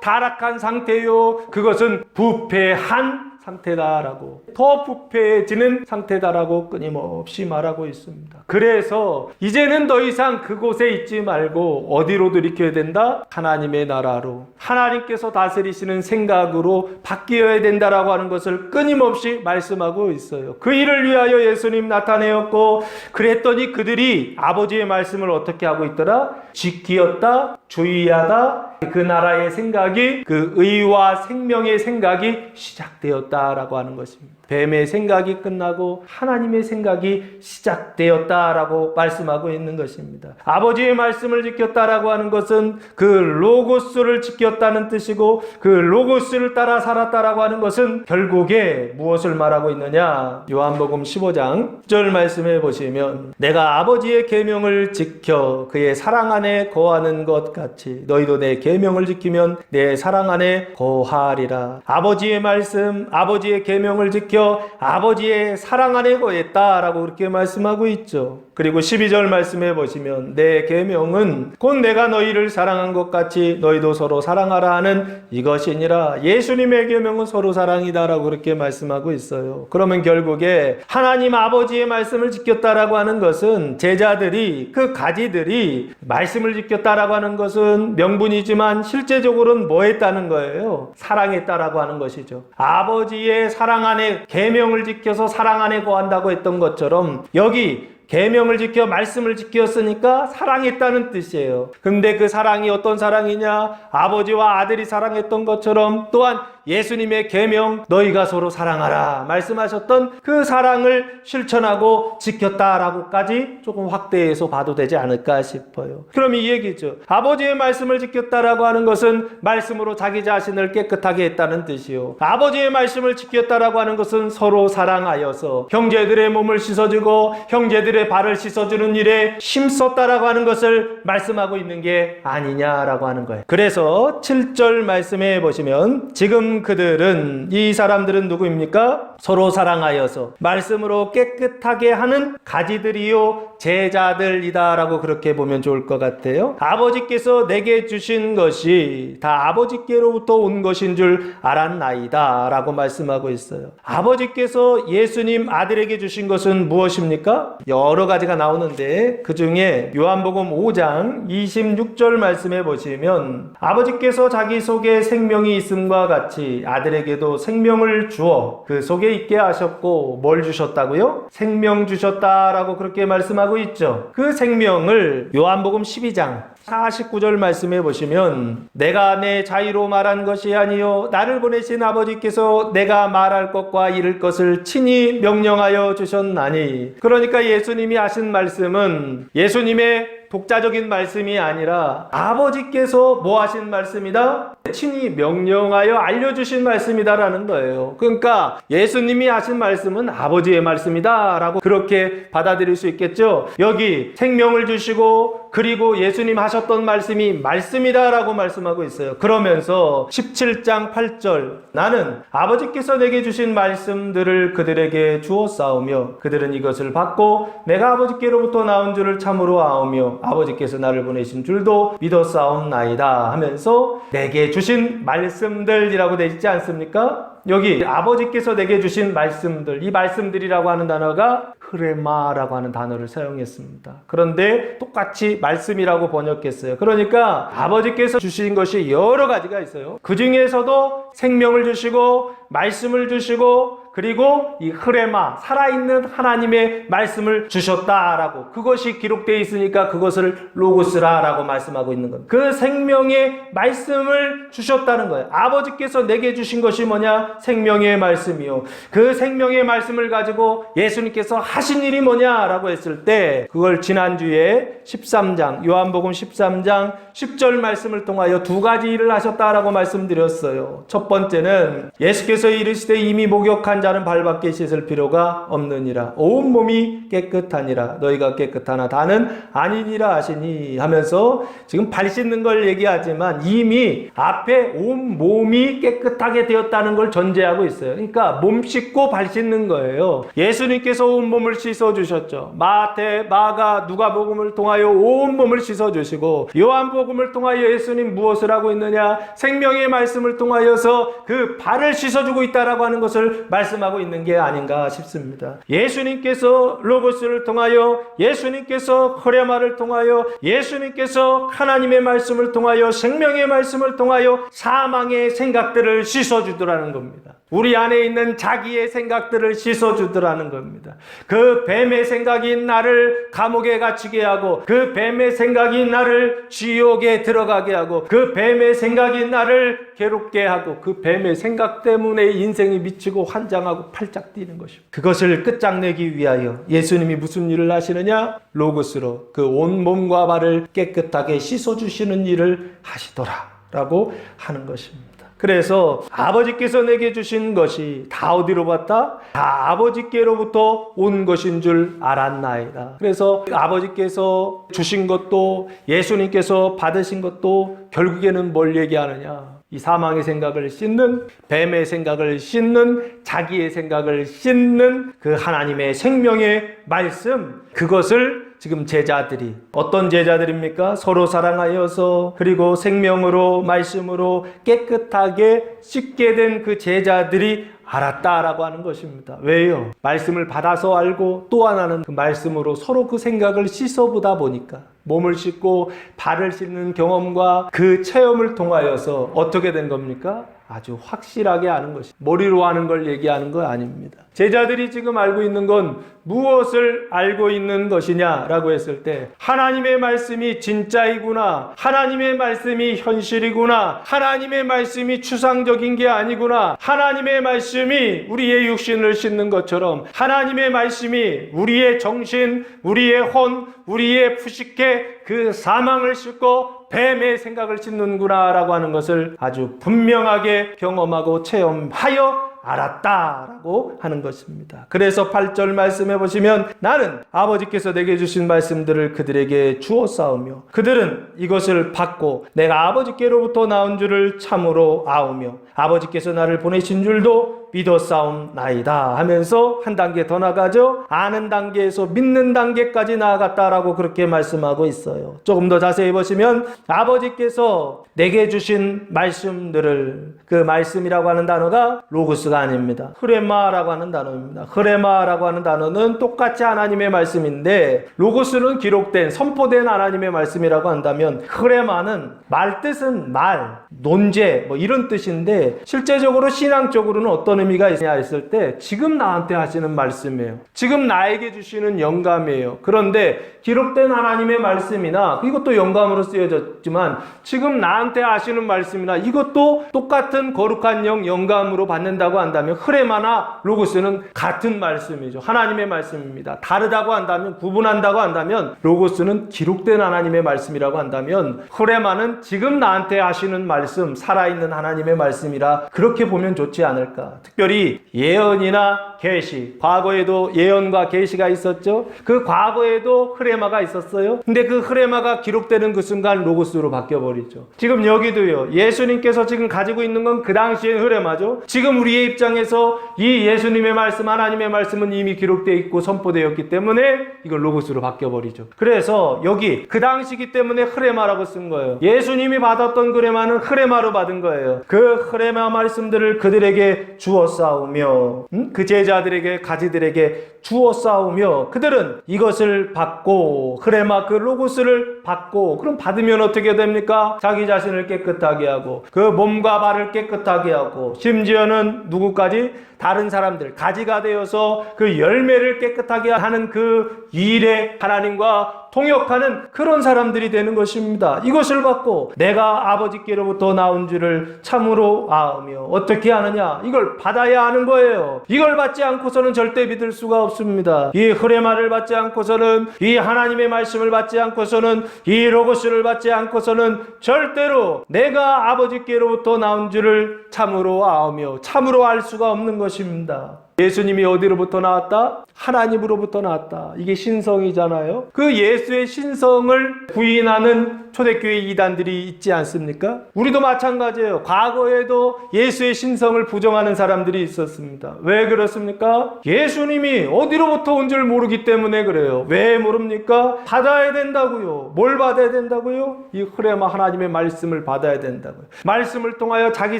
타락한 상태요, 그것은 부패한 상태다라고, 더 부패해지는 상태다라고 끊임없이 말하고 있습니다. 그래서 이제는 더 이상 그곳에 있지 말고 어디로 돌이켜야 된다? 하나님의 나라로, 하나님께서 다스리시는 생각으로 바뀌어야 된다라고 하는 것을 끊임없이 말씀하고 있어요. 그 일을 위하여 예수님 나타내었고, 그랬더니 그들이 아버지의 말씀을 어떻게 하고 있더라? 지키었다, 주의하다, 그 나라의 생각이, 그 의와 생명의 생각이 시작되었다라고 하는 것입니다. 뱀의 생각이 끝나고 하나님의 생각이 시작되었다라고 말씀하고 있는 것입니다. 아버지의 말씀을 지켰다라고 하는 것은 그 로고스를 지켰다는 뜻이고, 그 로고스를 따라 살았다라고 하는 것은 결국에 무엇을 말하고 있느냐? 요한복음 15장 10절 말씀해 보시면, 내가 아버지의 계명을 지켜 그의 사랑 안에 거하는 것 같이 너희도 내 계명을 지키면 내 사랑 안에 거하리라. 아버지의 말씀, 아버지의 계명을 지켜 아버지의 사랑 안에 거했다라고 그렇게 말씀하고 있죠. 그리고 12절 말씀해 보시면, 내 계명은 곧 내가 너희를 사랑한 것 같이 너희도 서로 사랑하라 하는 이것이니라. 예수님의 계명은 서로 사랑이다라고 그렇게 말씀하고 있어요. 그러면 결국에 하나님 아버지의 말씀을 지켰다라고 하는 것은, 제자들이, 그 가지들이 말씀을 지켰다라고 하는 것은 명분이지만 실제적으로는 뭐 했다는 거예요? 사랑했다라고 하는 것이죠. 아버지의 사랑 안에, 계명을 지켜서 사랑 안에 거한다고 했던 것처럼 여기 계명을 지켜 말씀을 지켰으니까 사랑했다는 뜻이에요. 근데 그 사랑이 어떤 사랑이냐? 아버지와 아들이 사랑했던 것처럼 또한 예수님의 계명, 너희가 서로 사랑하라 말씀하셨던 그 사랑을 실천하고 지켰다라고까지 조금 확대해서 봐도 되지 않을까 싶어요. 그럼 이 얘기죠. 아버지의 말씀을 지켰다라고 하는 것은 말씀으로 자기 자신을 깨끗하게 했다는 뜻이요. 아버지의 말씀을 지켰다라고 하는 것은 서로 사랑하여서 형제들의 몸을 씻어주고 형제들의 발을 씻어주는 일에 힘썼다라고 하는 것을 말씀하고 있는 게 아니냐라고 하는 거예요. 그래서 7절 말씀해 보시면, 지금 그들은, 이 사람들은 누구입니까? 서로 사랑하여서 말씀으로 깨끗하게 하는 가지들이요 제자들이다라고 그렇게 보면 좋을 것 같아요. 아버지께서 내게 주신 것이 다 아버지께로부터 온 것인 줄 알았나이다 라고 말씀하고 있어요. 아버지께서 예수님 아들에게 주신 것은 무엇입니까? 여러 가지가 나오는데 그 중에 요한복음 5장 26절 말씀해 보시면, 아버지께서 자기 속에 생명이 있음과 같이 아들에게도 생명을 주어 그 속에 있게 하셨고, 뭘 주셨다고요? 생명 주셨다라고 그렇게 말씀하고 있죠. 그 생명을 요한복음 12장 49절 말씀해 보시면, 내가 내 자유로 말한 것이 아니요 나를 보내신 아버지께서 내가 말할 것과 이를 것을 친히 명령하여 주셨나니. 그러니까 예수님이 하신 말씀은 예수님의 독자적인 말씀이 아니라 아버지께서 뭐 하신 말씀이다? 친히 명령하여 알려주신 말씀이다라는 거예요. 그러니까 예수님이 하신 말씀은 아버지의 말씀이다 라고 그렇게 받아들일 수 있겠죠. 여기 생명을 주시고 그리고 예수님 하셨던 말씀이 말씀이다 라고 말씀하고 있어요. 그러면서 17장 8절, 나는 아버지께서 내게 주신 말씀들을 그들에게 주었사오며 그들은 이것을 받고 내가 아버지께로부터 나온 줄을 참으로 아오며 아버지께서 나를 보내신 줄도 믿었사옵나이다 하면서 내게 주신 말씀들이라고 되어 있지 않습니까? 여기 아버지께서 내게 주신 말씀들, 이 말씀들이라고 하는 단어가 흐레마라고 하는 단어를 사용했습니다. 그런데 똑같이 말씀이라고 번역했어요. 그러니까 아버지께서 주신 것이 여러 가지가 있어요. 그 중에서도 생명을 주시고 말씀을 주시고 그리고 이 흐레마, 살아있는 하나님의 말씀을 주셨다라고, 그것이 기록되어 있으니까 그것을 로고스라라고 말씀하고 있는 겁니다. 그 생명의 말씀을 주셨다는 거예요. 아버지께서 내게 주신 것이 뭐냐? 생명의 말씀이요. 그 생명의 말씀을 가지고 예수님께서 하신 일이 뭐냐라고 했을 때, 그걸 지난주에 13장, 요한복음 13장 10절 말씀을 통하여 두 가지 일을 하셨다라고 말씀드렸어요. 첫 번째는 예수께서 이르시되 이미 목욕한 자는 발밖에 씻을 필요가 없느니라. 온 몸이 깨끗하니라. 너희가 깨끗하나 다는 아니니라 하시니 하면서 지금 발 씻는 걸 얘기하지만 이미 앞에 온 몸이 깨끗하게 되었다는 걸 전제하고 있어요. 그러니까 몸 씻고 발 씻는 거예요. 예수님께서 온 몸을 씻어주셨죠. 마태, 마가, 누가복음을 통하여 온 몸을 씻어주시고, 요한복음을 통하여 예수님 무엇을 하고 있느냐? 생명의 말씀을 통하여서 그 발을 씻어주고 있다라고 하는 것을 말씀하고 있는 게 아닌가 싶습니다. 예수님께서 로고스를 통하여, 예수님께서 흐레마를 통하여, 예수님께서 하나님의 말씀을 통하여, 생명의 말씀을 통하여 사망의 생각들을 씻어주더라는 겁니다. 우리 안에 있는 자기의 생각들을 씻어주더라는 겁니다. 그 뱀의 생각이 나를 감옥에 갇히게 하고, 그 뱀의 생각이 나를 지옥에 들어가게 하고, 그 뱀의 생각이 나를 괴롭게 하고, 그 뱀의 생각 때문에 인생이 미치고 환장하고 팔짝 뛰는 것입니다. 그것을 끝장내기 위하여 예수님이 무슨 일을 하시느냐? 로고스로 그 온몸과 발을 깨끗하게 씻어주시는 일을 하시더라 라고 하는 것입니다. 그래서 아버지께서 내게 주신 것이 다 어디로 왔다? 다 아버지께로부터 온 것인 줄 알았나이다. 그래서 아버지께서 주신 것도 예수님께서 받으신 것도 결국에는 뭘 얘기하느냐? 이 사망의 생각을 씻는, 뱀의 생각을 씻는, 자기의 생각을 씻는 그 하나님의 생명의 말씀, 그것을 지금 제자들이, 어떤 제자들입니까? 서로 사랑하여서 그리고 생명으로 말씀으로 깨끗하게 씻게 된 그 제자들이 알았다라고 하는 것입니다. 왜요? 말씀을 받아서 알고 또 하나는 그 말씀으로 서로 그 생각을 씻어보다 보니까 몸을 씻고 발을 씻는 경험과 그 체험을 통하여서 어떻게 된 겁니까? 아주 확실하게 아는 것입니다. 머리로 아는 걸 얘기하는 거 아닙니다. 제자들이 지금 알고 있는 건 무엇을 알고 있는 것이냐라고 했을 때 하나님의 말씀이 진짜이구나, 하나님의 말씀이 현실이구나, 하나님의 말씀이 추상적인 게 아니구나, 하나님의 말씀이 우리의 육신을 씻는 것처럼 하나님의 말씀이 우리의 정신, 우리의 혼, 우리의 푸식해 그 사망을 씻고 뱀의 생각을 씻는구나 라고 하는 것을 아주 분명하게 경험하고 체험하여 알았다라고 하는 것입니다. 그래서 8절 말씀해 보시면 나는 아버지께서 내게 주신 말씀들을 그들에게 주었사오며 그들은 이것을 받고 내가 아버지께로부터 나온 줄을 참으로 아오며 아버지께서 나를 보내신 줄도 믿었사옵나이다 하면서 한 단계 더 나가죠. 아는 단계에서 믿는 단계까지 나아갔다라고 그렇게 말씀하고 있어요. 조금 더 자세히 보시면 아버지께서 내게 주신 말씀들을, 그 말씀이라고 하는 단어가 로고스가 아닙니다. 흐레마라고 하는 단어입니다. 흐레마라고 하는 단어는 똑같이 하나님의 말씀인데 로고스는 기록된, 선포된 하나님의 말씀이라고 한다면 흐레마는 말 뜻은 말, 논제 뭐 이런 뜻인데 실제적으로 신앙적으로는 어떤 의미가 있냐 했을 때 지금 나한테 하시는 말씀이에요. 지금 나에게 주시는 영감이에요. 그런데 기록된 하나님의 말씀이나 이것도 영감으로 쓰여졌지만 지금 나한테 하시는 말씀이나 이것도 똑같은 거룩한 영감으로 받는다고 한다면 흐레마나 로고스는 같은 말씀이죠. 하나님의 말씀입니다. 다르다고 한다면, 구분한다고 한다면 로고스는 기록된 하나님의 말씀이라고 한다면 흐레마는 지금 나한테 하시는 말씀, 살아있는 하나님의 말씀이라 그렇게 보면 좋지 않을까. 특별히 예언이나 계시, 과거에도 예언과 계시가 있었죠. 그 과거에도 흐레마가 있었어요. 근데 그 흐레마가 기록되는 그 순간 로고스로 바뀌어버리죠. 지금 여기도요, 예수님께서 지금 가지고 있는 건 그 당시엔 흐레마죠. 지금 우리의 입장에서 이 예수님의 말씀, 하나님의 말씀은 이미 기록되어 있고 선포되었기 때문에 이걸 로고스로 바뀌어버리죠. 그래서 여기 그 당시기 때문에 흐레마라고 쓴 거예요. 예수님이 받았던 흐레마는 흐레마로 받은 거예요. 그 흐레마 말씀들을 그들에게 주었사오며 그 제자들에게, 가지들에게 주었사오며 그들은 이것을 받고, 흐레마 그 로고스를 받고, 그럼 받으면 어떻게 됩니까? 자기 자신을 깨끗하게 하고 그 몸과 발을 깨끗하게 하고 심지어는 누구까지? 다른 사람들, 가지가 되어서 그 열매를 깨끗하게 하는 그 일에 하나님과 통역하는 그런 사람들이 되는 것입니다. 이것을 받고 내가 아버지께로부터 나온 줄을 참으로 아으며 어떻게 하느냐? 이걸 받아야 하는 거예요. 이걸 받지 않고서는 절대 믿을 수가 없습니다. 이 흐레마를 받지 않고서는, 이 하나님의 말씀을 받지 않고서는, 이 로고스를 받지 않고서는 절대로 내가 아버지께로부터 나온 줄을 참으로 아으며 참으로 알 수가 없는 것입니다. 예수님이 어디로부터 나왔다? 하나님으로부터 나왔다. 이게 신성이잖아요. 그 예수의 신성을 부인하는 초대교회 이단들이 있지 않습니까? 우리도 마찬가지예요. 과거에도 예수의 신성을 부정하는 사람들이 있었습니다. 왜 그렇습니까? 예수님이 어디로부터 온 줄 모르기 때문에 그래요. 왜 모릅니까? 받아야 된다고요. 뭘 받아야 된다고요? 이 흐레마 하나님의 말씀을 받아야 된다고요. 말씀을 통하여 자기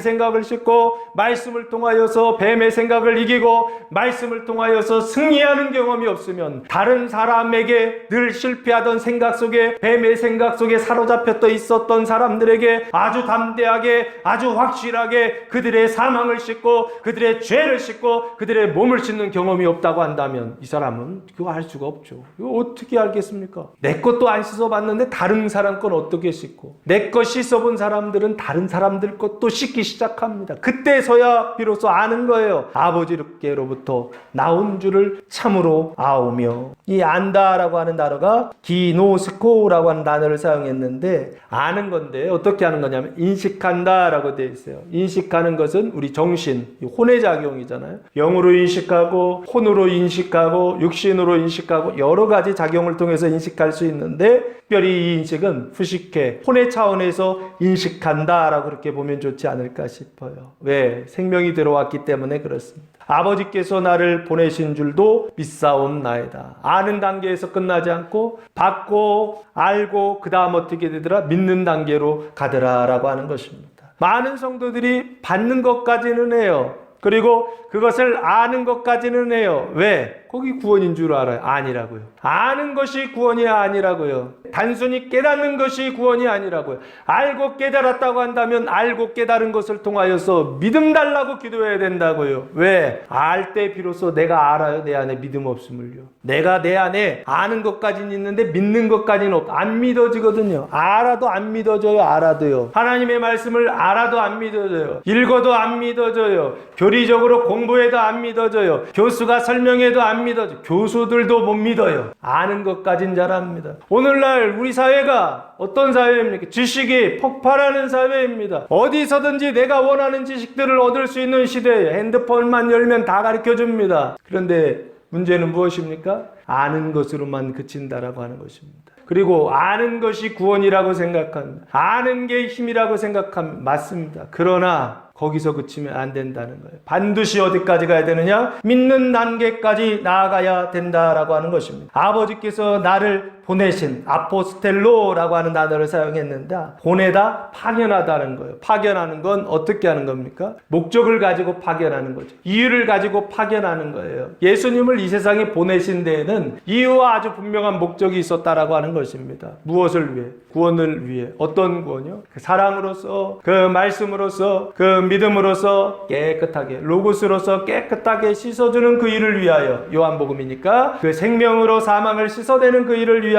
생각을 싣고, 말씀을 통하여서 뱀의 생각을 이기고, 말씀을 통하여서 승리하는 경험이 없으면 다른 사람에게 늘 실패하던 생각 속에, 뱀의 생각 속에 사로잡혀 사로잡혀 있었던 사람들에게 아주 담대하게, 아주 확실하게 그들의 사망을 씻고 그들의 죄를 씻고 그들의 몸을 씻는 경험이 없다고 한다면 이 사람은 그거 알 수가 없죠. 이거 어떻게 알겠습니까? 내 것도 안 씻어봤는데 다른 사람 건 어떻게 씻고, 내 것 씻어본 사람들은 다른 사람들 것도 씻기 시작합니다. 그때서야 비로소 아는 거예요. 아버지께로부터 나온 줄을 참으로 아오며. 이 안다라고 하는 단어가 기노스코라고 하는 단어를 사용했는데, 아는 건데 어떻게 하는 거냐면 인식한다라고 되어 있어요. 인식하는 것은 우리 정신, 혼의 작용이잖아요. 영으로 인식하고 혼으로 인식하고 육신으로 인식하고 여러 가지 작용을 통해서 인식할 수 있는데, 특별히 이 인식은 푸시케, 혼의 차원에서 인식한다라고 그렇게 보면 좋지 않을까 싶어요. 왜? 생명이 들어왔기 때문에 그렇습니다. 아버지께서 나를 보내신 줄도 믿사옵나이다. 아는 단계에서 끝나지 않고 받고 알고 그 다음 어떻게 되더라? 믿는 단계로 가더라라고 하는 것입니다. 많은 성도들이 받는 것까지는 해요. 그리고 그것을 아는 것까지는 해요. 왜? 거기 구원인 줄 알아요. 아니라고요. 아는 것이 구원이 아니라고요. 단순히 깨닫는 것이 구원이 아니라고요. 알고 깨달았다고 한다면 알고 깨달은 것을 통하여서 믿음 달라고 기도해야 된다고요. 왜? 알 때 비로소 내가 알아요. 내 안에 믿음 없음을요. 내가 내 안에 아는 것까지는 있는데 믿는 것까지는 없다. 안 믿어지거든요. 알아도 안 믿어져요. 알아도요. 하나님의 말씀을 알아도 안 믿어져요. 읽어도 안 믿어져요. 교리적으로 공부해도 안 믿어져요. 교수가 설명해도 안 믿어져요. 교수들도 못 믿어요. 아는 것까진 잘합니다. 오늘날 우리 사회가 어떤 사회입니까? 지식이 폭발하는 사회입니다. 어디서든지 내가 원하는 지식들을 얻을 수 있는 시대에 핸드폰만 열면 다 가르쳐줍니다. 그런데 문제는 무엇입니까? 아는 것으로만 그친다라고 하는 것입니다. 그리고 아는 것이 구원이라고 생각합니다. 아는 게 힘이라고 생각합니다. 맞습니다. 그러나 거기서 그치면 안 된다는 거예요. 반드시 어디까지 가야 되느냐? 믿는 단계까지 나아가야 된다라고 하는 것입니다. 아버지께서 나를 보내신 아포스텔로라고 하는 단어를 사용했는데, 보내다, 파견하다는 거예요. 파견하는 건 어떻게 하는 겁니까? 목적을 가지고 파견하는 거죠. 이유를 가지고 파견하는 거예요. 예수님을 이 세상에 보내신 데에는 이유와 아주 분명한 목적이 있었다라고 하는 것입니다. 무엇을 위해? 구원을 위해. 어떤 구원이요? 그 사랑으로서, 그 말씀으로서, 그 믿음으로서 깨끗하게, 로고스로서 깨끗하게 씻어주는 그 일을 위하여, 요한복음이니까 그 생명으로 사망을 씻어내는 그 일을 위하여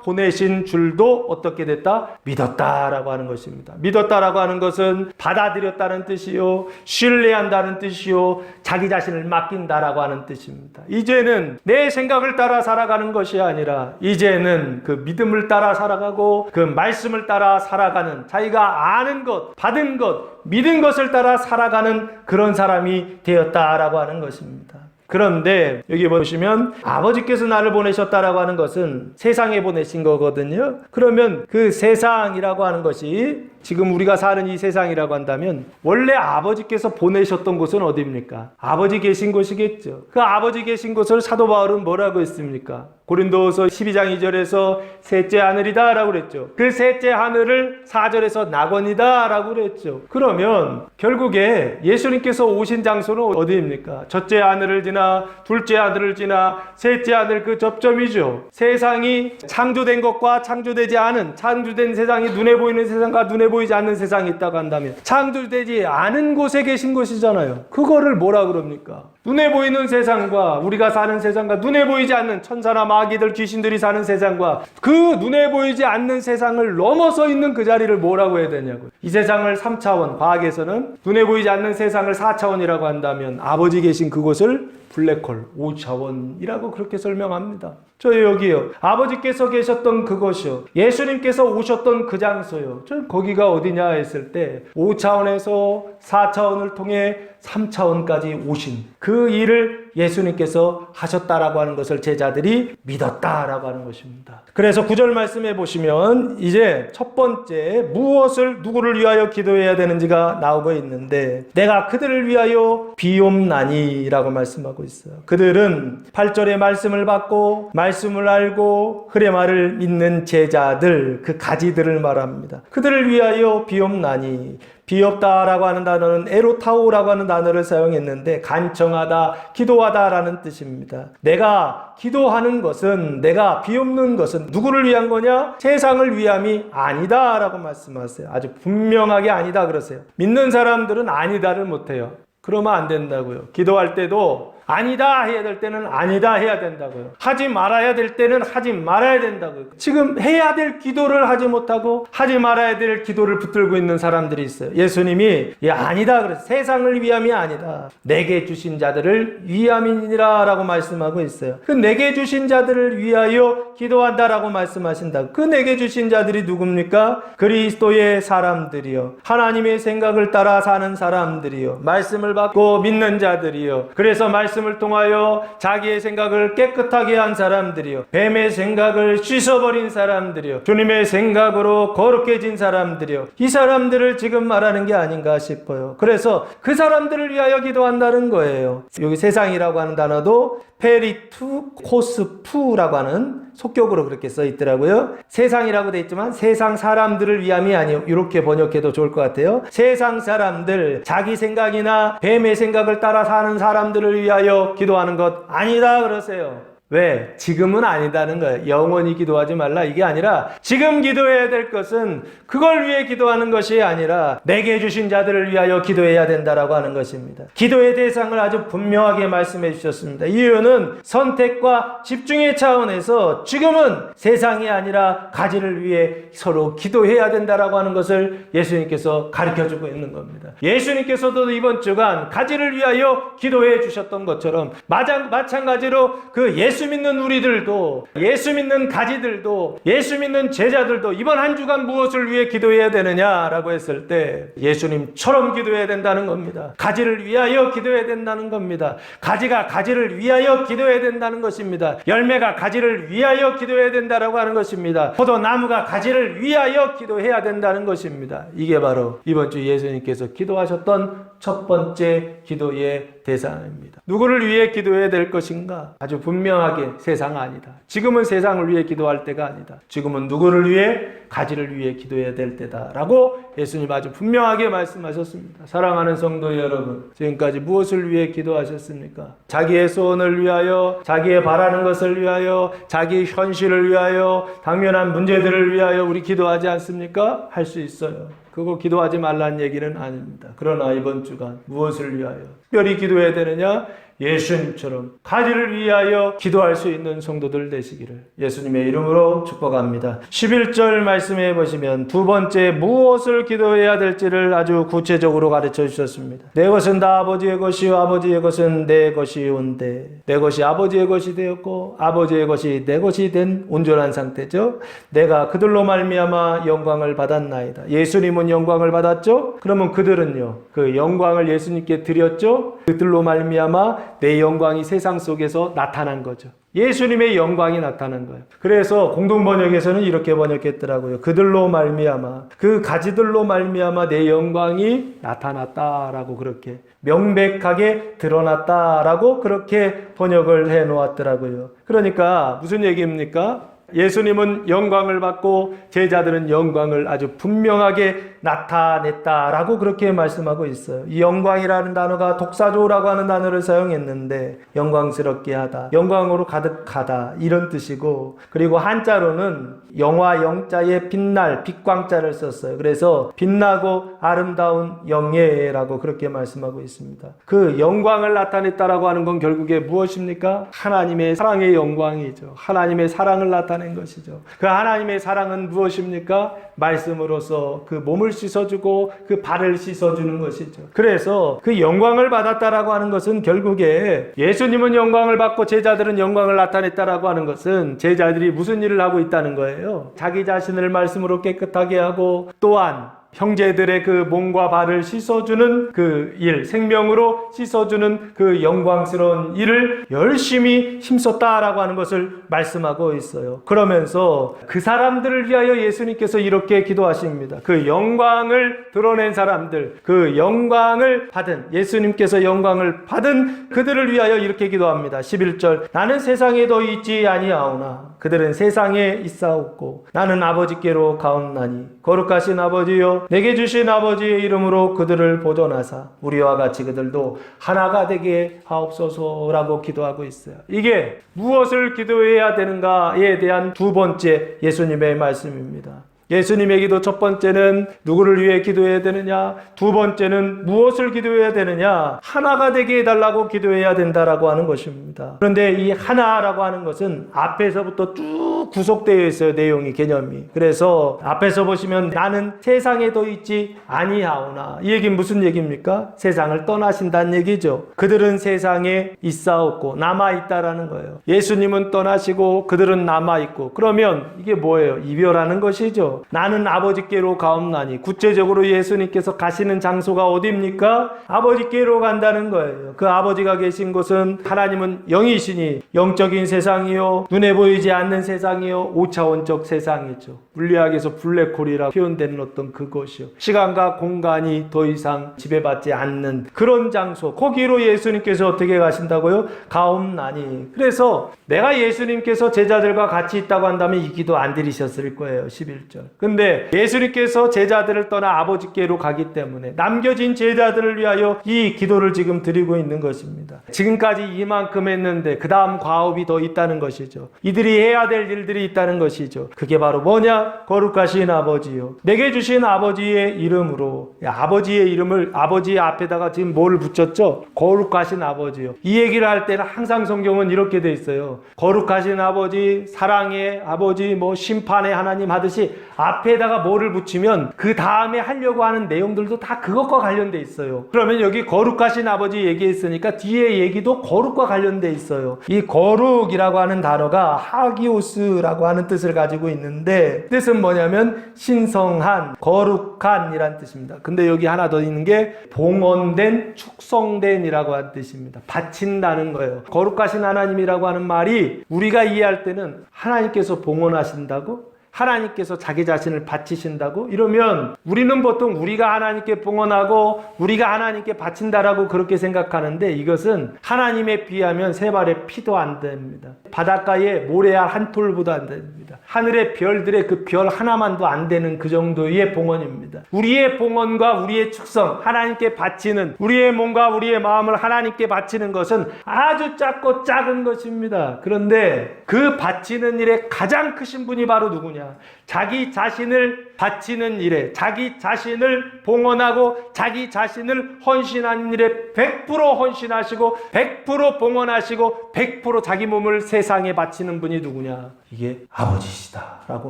보내신 줄도 어떻게 됐다? 믿었다라고 하는 것입니다. 믿었다라고 하는 것은 받아들였다는 뜻이요, 신뢰한다는 뜻이요, 자기 자신을 맡긴다라고 하는 뜻입니다. 이제는 내 생각을 따라 살아가는 것이 아니라 이제는 그 믿음을 따라 살아가고 그 말씀을 따라 살아가는, 자기가 아는 것, 받은 것, 믿은 것을 따라 살아가는 그런 사람이 되었다라고 하는 것입니다. 그런데 여기 보시면 아버지께서 나를 보내셨다라고 하는 것은 세상에 보내신 거거든요. 그러면 그 세상이라고 하는 것이 지금 우리가 사는 이 세상이라고 한다면 원래 아버지께서 보내셨던 곳은 어디입니까? 아버지 계신 곳이겠죠. 그 아버지 계신 곳을 사도 바울은 뭐라고 했습니까? 고린도후서 12장 2절에서 셋째 하늘이다 라고 그랬죠. 그 셋째 하늘을 4절에서 낙원이다 라고 그랬죠. 그러면 결국에 예수님께서 오신 장소는 어디입니까? 첫째 하늘을 지나 둘째 하늘을 지나 셋째 하늘, 그 접점이죠. 세상이 창조된 것과 창조되지 않은, 창조된 세상이 눈에 보이는 세상과 눈에 보이지 않는 세상이 있다고 한다면 창조되지 않은 곳에 계신 것이잖아요. 그거를 뭐라 그럽니까? 눈에 보이는 세상과 우리가 사는 세상과 눈에 보이지 않는 천사나 마귀들, 귀신들이 사는 세상과 그 눈에 보이지 않는 세상을 넘어서 있는 그 자리를 뭐라고 해야 되냐고요. 이 세상을 3차원, 과학에서는 눈에 보이지 않는 세상을 4차원이라고 한다면 아버지 계신 그곳을 블랙홀 5차원이라고 그렇게 설명합니다. 저 여기요. 아버지께서 계셨던 그것이요. 예수님께서 오셨던 그 장소요. 저 거기가 어디냐 했을 때 5차원에서 4차원을 통해 3차원까지 오신 그 일을 예수님께서 하셨다라고 하는 것을 제자들이 믿었다라고 하는 것입니다. 그래서 9절 말씀해 보시면 이제 첫 번째 무엇을, 누구를 위하여 기도해야 되는지가 나오고 있는데, 내가 그들을 위하여 비옵나니라고 말씀하고 있어요. 그들은 8절의 말씀을 받고 말씀을 알고 그의 말을 믿는 제자들, 그 가지들을 말합니다. 그들을 위하여 비옵나니. 비옵다라고 하는 단어는 에로타오라고 하는 단어를 사용했는데 간청하다, 기도하다라는 뜻입니다. 내가 기도하는 것은, 내가 비옵는 것은 누구를 위한 거냐? 세상을 위함이 아니다라고 말씀하세요. 아주 분명하게 아니다 그러세요. 믿는 사람들은 아니다를 못해요. 그러면 안 된다고요. 기도할 때도 아니다 해야 될 때는 아니다 해야 된다고요. 하지 말아야 될 때는 하지 말아야 된다고요. 지금 해야 될 기도를 하지 못하고 하지 말아야 될 기도를 붙들고 있는 사람들이 있어요. 예수님이 아니다 그래서 세상을 위함이 아니다. 내게 주신 자들을 위함이니라 라고 말씀하고 있어요. 그 내게 주신 자들을 위하여 기도한다라고 말씀하신다. 그 내게 주신 자들이 누굽니까? 그리스도의 사람들이요. 하나님의 생각을 따라 사는 사람들이요. 말씀을 받고 믿는 자들이요. 그래서 말씀을 통하여 자기의 생각을 깨끗하게 한 사람들이요. 뱀의 생각을 씻어버린 사람들이요. 주님의 생각으로 거룩해진 사람들이요. 이 사람들을 지금 말하는 게 아닌가 싶어요. 그래서 그 사람들을 위하여 기도한다는 거예요. 여기 세상이라고 하는 단어도 페리투코스푸라고 하는 속격으로 그렇게 써 있더라고요. 세상이라고 돼 있지만 세상 사람들을 위함이 아니요. 이렇게 번역해도 좋을 것 같아요. 세상 사람들, 자기 생각이나 뱀의 생각을 따라 사는 사람들을 위하여 기도하는 것 아니다 그러세요. 왜? 지금은 아니다는 거예요. 영원히 기도하지 말라 이게 아니라 지금 기도해야 될 것은 그걸 위해 기도하는 것이 아니라 내게 주신 자들을 위하여 기도해야 된다라고 하는 것입니다. 기도의 대상을 아주 분명하게 말씀해 주셨습니다. 이유는 선택과 집중의 차원에서 지금은 세상이 아니라 가지를 위해 서로 기도해야 된다라고 하는 것을 예수님께서 가르쳐주고 있는 겁니다. 예수님께서도 이번 주간 가지를 위하여 기도해 주셨던 것처럼 마찬가지로 그 예수 믿는 우리들도, 예수 믿는 가지들도, 예수 믿는 제자들도 이번 한 주간 무엇을 위해 기도해야 되느냐라고 했을 때 예수님처럼 기도해야 된다는 겁니다. 가지를 위하여 기도해야 된다는 겁니다. 가지가 가지를 위하여 기도해야 된다는 것입니다. 열매가 가지를 위하여 기도해야 된다라고 하는 것입니다. 포도나무가 가지를 위하여 기도해야 된다는 것입니다. 이게 바로 이번 주 예수님께서 기도하셨던 첫 번째 기도의 대상입니다. 누구를 위해 기도해야 될 것인가? 아주 분명하게 세상 아니다. 지금은 세상을 위해 기도할 때가 아니다. 지금은 누구를 위해? 가지를 위해 기도해야 될 때다라고 예수님 아주 분명하게 말씀하셨습니다. 사랑하는 성도 여러분, 지금까지 무엇을 위해 기도하셨습니까? 자기의 소원을 위하여, 자기의 바라는 것을 위하여, 자기의 현실을 위하여, 당면한 문제들을 위하여 우리 기도하지 않습니까? 할 수 있어요. 그거 기도하지 말라는 얘기는 아닙니다. 그러나 이번 주간 무엇을 위하여 특별히 기도해야 되느냐? 예수님처럼 가지를 위하여 기도할 수 있는 성도들 되시기를 예수님의 이름으로 축복합니다. 11절 말씀해 보시면 두 번째 무엇을 기도해야 될지를 아주 구체적으로 가르쳐 주셨습니다. 내 것은 다 아버지의 것이요 아버지의 것은 내 것이온데, 내 것이 아버지의 것이 되었고 아버지의 것이 내 것이 된 온전한 상태죠. 내가 그들로 말미암아 영광을 받았나이다. 예수님은 영광을 받았죠. 그러면 그들은요, 그 영광을 예수님께 드렸죠. 그들로 말미암아 내 영광이 세상 속에서 나타난 거죠. 예수님의 영광이 나타난 거예요. 그래서 공동번역에서는 이렇게 번역했더라고요. 그들로 말미암아, 그 가지들로 말미암아 내 영광이 나타났다라고, 그렇게 명백하게 드러났다라고 그렇게 번역을 해 놓았더라고요. 그러니까 무슨 얘기입니까? 예수님은 영광을 받고 제자들은 영광을 아주 분명하게 나타냈다라고 그렇게 말씀하고 있어요. 이 영광이라는 단어가 독사조라고 하는 단어를 사용했는데 영광스럽게 하다, 영광으로 가득하다 이런 뜻이고, 그리고 한자로는 영화 영자에 빛날, 빛광자를 썼어요. 그래서 빛나고 아름다운 영예라고 그렇게 말씀하고 있습니다. 그 영광을 나타냈다라고 하는 건 결국에 무엇입니까? 하나님의 사랑의 영광이죠. 하나님의 사랑을 나타낸 것이죠. 그 하나님의 사랑은 무엇입니까? 말씀으로서 그 몸을 씻어주고 그 발을 씻어주는 것이죠. 그래서 그 영광을 받았다라고 하는 것은 결국에 예수님은 영광을 받고 제자들은 영광을 나타냈다라고 하는 것은 제자들이 무슨 일을 하고 있다는 거예요? 자기 자신을 말씀으로 깨끗하게 하고 또한 형제들의 그 몸과 발을 씻어주는 그 일, 생명으로 씻어주는 그 영광스러운 일을 열심히 힘썼다라고 하는 것을 말씀하고 있어요. 그러면서 그 사람들을 위하여 예수님께서 이렇게 기도하십니다. 그 영광을 드러낸 사람들, 그 영광을 받은, 예수님께서 영광을 받은 그들을 위하여 이렇게 기도합니다. 11절, 나는 세상에도 있지 아니하오나 그들은 세상에 있사옵고 나는 아버지께로 가옵나니 거룩하신 아버지여 그래요. 내게 주신 아버지의 이름으로 그들을 보존하사 우리와 같이 그들도 하나가 되게 하옵소서라고 기도하고 있어요. 이게 무엇을 기도해야 되는가에 대한 두 번째 예수님의 말씀입니다. 예수님의 기도 첫 번째는 누구를 위해 기도해야 되느냐? 두 번째는 무엇을 기도해야 되느냐? 하나가 되게 해달라고 기도해야 된다라고 하는 것입니다. 그런데 이 하나라고 하는 것은 앞에서부터 쭉 구속되어 있어요. 내용이, 개념이. 그래서 앞에서 보시면 나는 세상에도 있지 아니하오나, 이 얘기는 무슨 얘기입니까? 세상을 떠나신다는 얘기죠. 그들은 세상에 있사옵고 남아있다라는 거예요. 예수님은 떠나시고 그들은 남아있고, 그러면 이게 뭐예요? 이별하는 것이죠. 나는 아버지께로 가옵나니, 구체적으로 예수님께서 가시는 장소가 어디입니까? 아버지께로 간다는 거예요. 그 아버지가 계신 곳은, 하나님은 영이시니 영적인 세상이요, 눈에 보이지 않는 세상이요, 5차원적 세상이죠. 물리학에서 블랙홀이라고 표현되는 어떤 그것이요, 시간과 공간이 더 이상 지배받지 않는 그런 장소, 거기로 예수님께서 어떻게 가신다고요? 가옵나니. 그래서 내가 예수님께서 제자들과 같이 있다고 한다면 이 기도 안 드리셨을 거예요. 11절. 근데 예수님께서 제자들을 떠나 아버지께로 가기 때문에 남겨진 제자들을 위하여 이 기도를 지금 드리고 있는 것입니다. 지금까지 이만큼 했는데 그 다음 과업이 더 있다는 것이죠. 이들이 해야 될 일들이 있다는 것이죠. 그게 바로 뭐냐? 거룩하신 아버지요, 내게 주신 아버지의 이름으로. 아버지의 이름을, 아버지 앞에다가 지금 뭘 붙였죠? 거룩하신 아버지요. 이 얘기를 할 때는 항상 성경은 이렇게 돼 있어요. 거룩하신 아버지, 사랑의 아버지, 뭐 심판의 하나님 하듯이 앞에다가 뭐를 붙이면 그 다음에 하려고 하는 내용들도 다 그것과 관련돼 있어요. 그러면 여기 거룩하신 아버지 얘기했으니까 뒤에 얘기도 거룩과 관련돼 있어요. 이 거룩이라고 하는 단어가 하기오스라고 하는 뜻을 가지고 있는데, 뜻은 뭐냐면 신성한, 거룩한 이란 뜻입니다. 근데 여기 하나 더 있는 게 봉헌된, 축성된 이라고 하는 뜻입니다. 바친다는 거예요. 거룩하신 하나님이라고 하는 말이 우리가 이해할 때는 하나님께서 봉헌하신다고, 하나님께서 자기 자신을 바치신다고 이러면 우리는 보통 우리가 하나님께 봉헌하고 우리가 하나님께 바친다라고 그렇게 생각하는데, 이것은 하나님에 비하면 세 발의 피도 안 됩니다. 바닷가에 모래알 한 톨보다 안 됩니다. 하늘의 별들의 그 별 하나만도 안 되는 그 정도의 봉헌입니다. 우리의 봉헌과 우리의 축성, 하나님께 바치는, 우리의 몸과 우리의 마음을 하나님께 바치는 것은 아주 작고 작은 것입니다. 그런데 그 바치는 일에 가장 크신 분이 바로 누구냐? 자기 자신을 바치는 일에, 자기 자신을 봉헌하고 자기 자신을 헌신하는 일에 100% 헌신하시고 100% 봉헌하시고 100% 자기 몸을 세상에 바치는 분이 누구냐? 이게 아버지시다 라고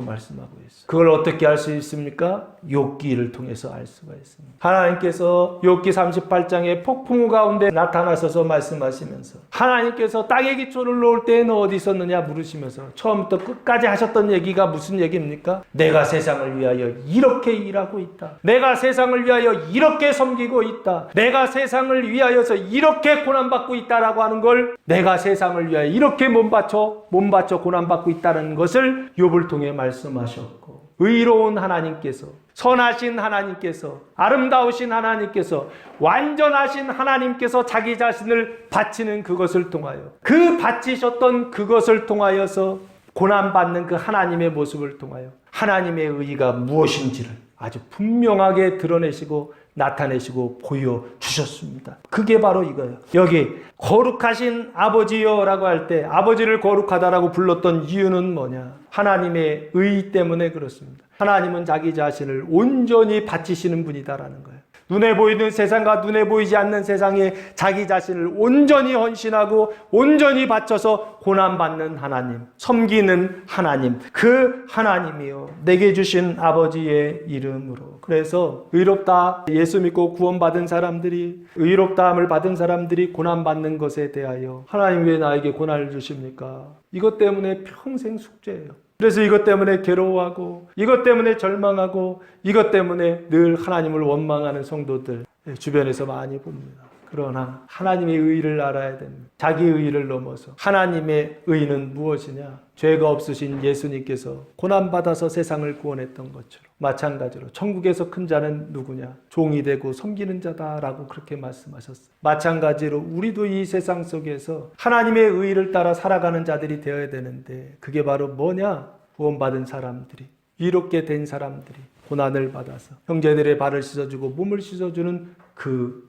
말씀하고 있어요. 그걸 어떻게 알 수 있습니까? 욥기를 통해서 알 수가 있습니다. 하나님께서 욥기 38장에 폭풍우 가운데 나타나셔서 말씀하시면서, 하나님께서 땅에 기초를 놓을 때에는 어디 있었느냐 물으시면서 처음부터 끝까지 하셨던 얘기가 무슨 얘기입니까? 내가 세상을 위하여 이렇게 일하고 있다. 내가 세상을 위하여 이렇게 섬기고 있다. 내가 세상을 위하여서 이렇게 고난받고 있다라고 하는 걸, 내가 세상을 위하여 이렇게 몸 바쳐 고난받고 있다는 것을 욥을 통해 말씀하셨고, 의로운 하나님께서, 선하신 하나님께서, 아름다우신 하나님께서, 완전하신 하나님께서 자기 자신을 바치는 그것을 통하여, 그 바치셨던 그것을 통하여서 고난받는 그 하나님의 모습을 통하여 하나님의 의의가 무엇인지를 아주 분명하게 드러내시고 나타내시고 보여주셨습니다. 그게 바로 이거예요. 여기 거룩하신 아버지여 라고 할 때 아버지를 거룩하다라고 불렀던 이유는 뭐냐? 하나님의 의 때문에 그렇습니다. 하나님은 자기 자신을 온전히 바치시는 분이다라는 거예요. 눈에 보이는 세상과 눈에 보이지 않는 세상에 자기 자신을 온전히 헌신하고 온전히 바쳐서 고난받는 하나님, 섬기는 하나님, 그 하나님이요, 내게 주신 아버지의 이름으로. 그래서 의롭다, 예수 믿고 구원받은 사람들이, 의롭다함을 받은 사람들이 고난받는 것에 대하여 하나님 왜 나에게 고난을 주십니까? 이것 때문에 평생 숙제예요. 그래서 이것 때문에 괴로워하고, 이것 때문에 절망하고, 이것 때문에 늘 하나님을 원망하는 성도들 주변에서 많이 봅니다. 그러나 하나님의 의의를 알아야 됩니다. 자기 의의를 넘어서 하나님의 의의는 무엇이냐? 죄가 없으신 예수님께서 고난받아서 세상을 구원했던 것처럼 마찬가지로 천국에서 큰 자는 누구냐? 종이 되고 섬기는 자다라고 그렇게 말씀하셨어요. 마찬가지로 우리도 이 세상 속에서 하나님의 의의를 따라 살아가는 자들이 되어야 되는데, 그게 바로 뭐냐? 구원받은 사람들이, 이롭게 된 사람들이, 고난을 받아서 형제들의 발을 씻어주고 몸을 씻어주는 그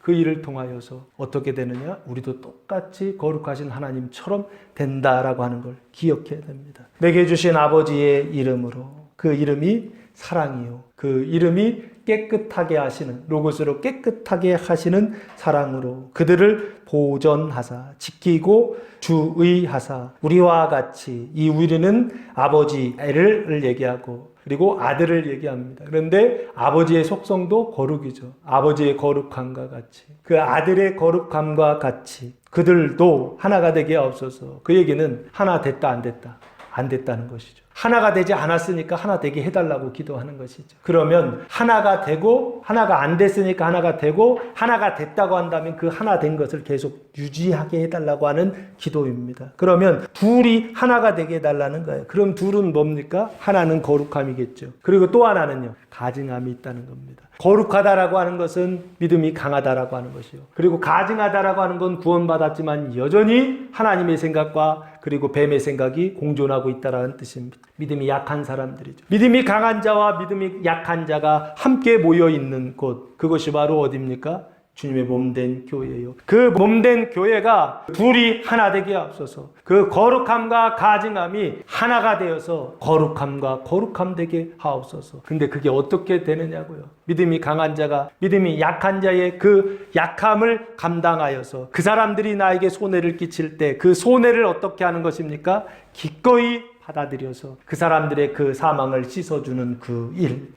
일을 통하여서 어떻게 되느냐? 우리도 똑같이 거룩하신 하나님처럼 된다라고 하는 걸 기억해야 됩니다. 내게 주신 아버지의 이름으로, 그 이름이 사랑이요, 그 이름이 깨끗하게 하시는, 로고스로 깨끗하게 하시는 사랑으로 그들을 보존하사 지키고 주의하사, 우리와 같이, 이 우리는 아버지를 얘기하고 그리고 아들을 얘기합니다. 그런데 아버지의 속성도 거룩이죠. 아버지의 거룩함과 같이, 그 아들의 거룩함과 같이 그들도 하나가 되게 하옵소서. 그 얘기는 하나 됐다 안 됐다? 안 됐다는 것이죠. 하나가 되지 않았으니까 하나 되게 해달라고 기도하는 것이죠. 그러면 하나가 되고, 하나가 안 됐으니까 하나가 되고, 하나가 됐다고 한다면 그 하나 된 것을 계속 유지하게 해달라고 하는 기도입니다. 그러면 둘이 하나가 되게 해달라는 거예요. 그럼 둘은 뭡니까? 하나는 거룩함이겠죠. 그리고 또 하나는요, 가증함이 있다는 겁니다. 거룩하다라고 하는 것은 믿음이 강하다라고 하는 것이요. 그리고 가증하다라고 하는 건 구원받았지만 여전히 하나님의 생각과 그리고 뱀의 생각이 공존하고 있다라는 뜻입니다. 믿음이 약한 사람들이죠. 믿음이 강한 자와 믿음이 약한 자가 함께 모여 있는 곳, 그것이 바로 어디입니까? 주님의 몸된 교회예요. 그 몸된 교회가 둘이 하나 되게 앞서서 그 거룩함과 가증함이 하나가 되어서 거룩함과 거룩함 되게 하옵소서. 근데 그게 어떻게 되느냐고요. 믿음이 강한 자가 믿음이 약한 자의 그 약함을 감당하여서 그 사람들이 나에게 손해를 끼칠 때 그 손해를 어떻게 하는 것입니까? 기꺼이 받아들여서 그 사람들의 그 사망을 씻어주는 그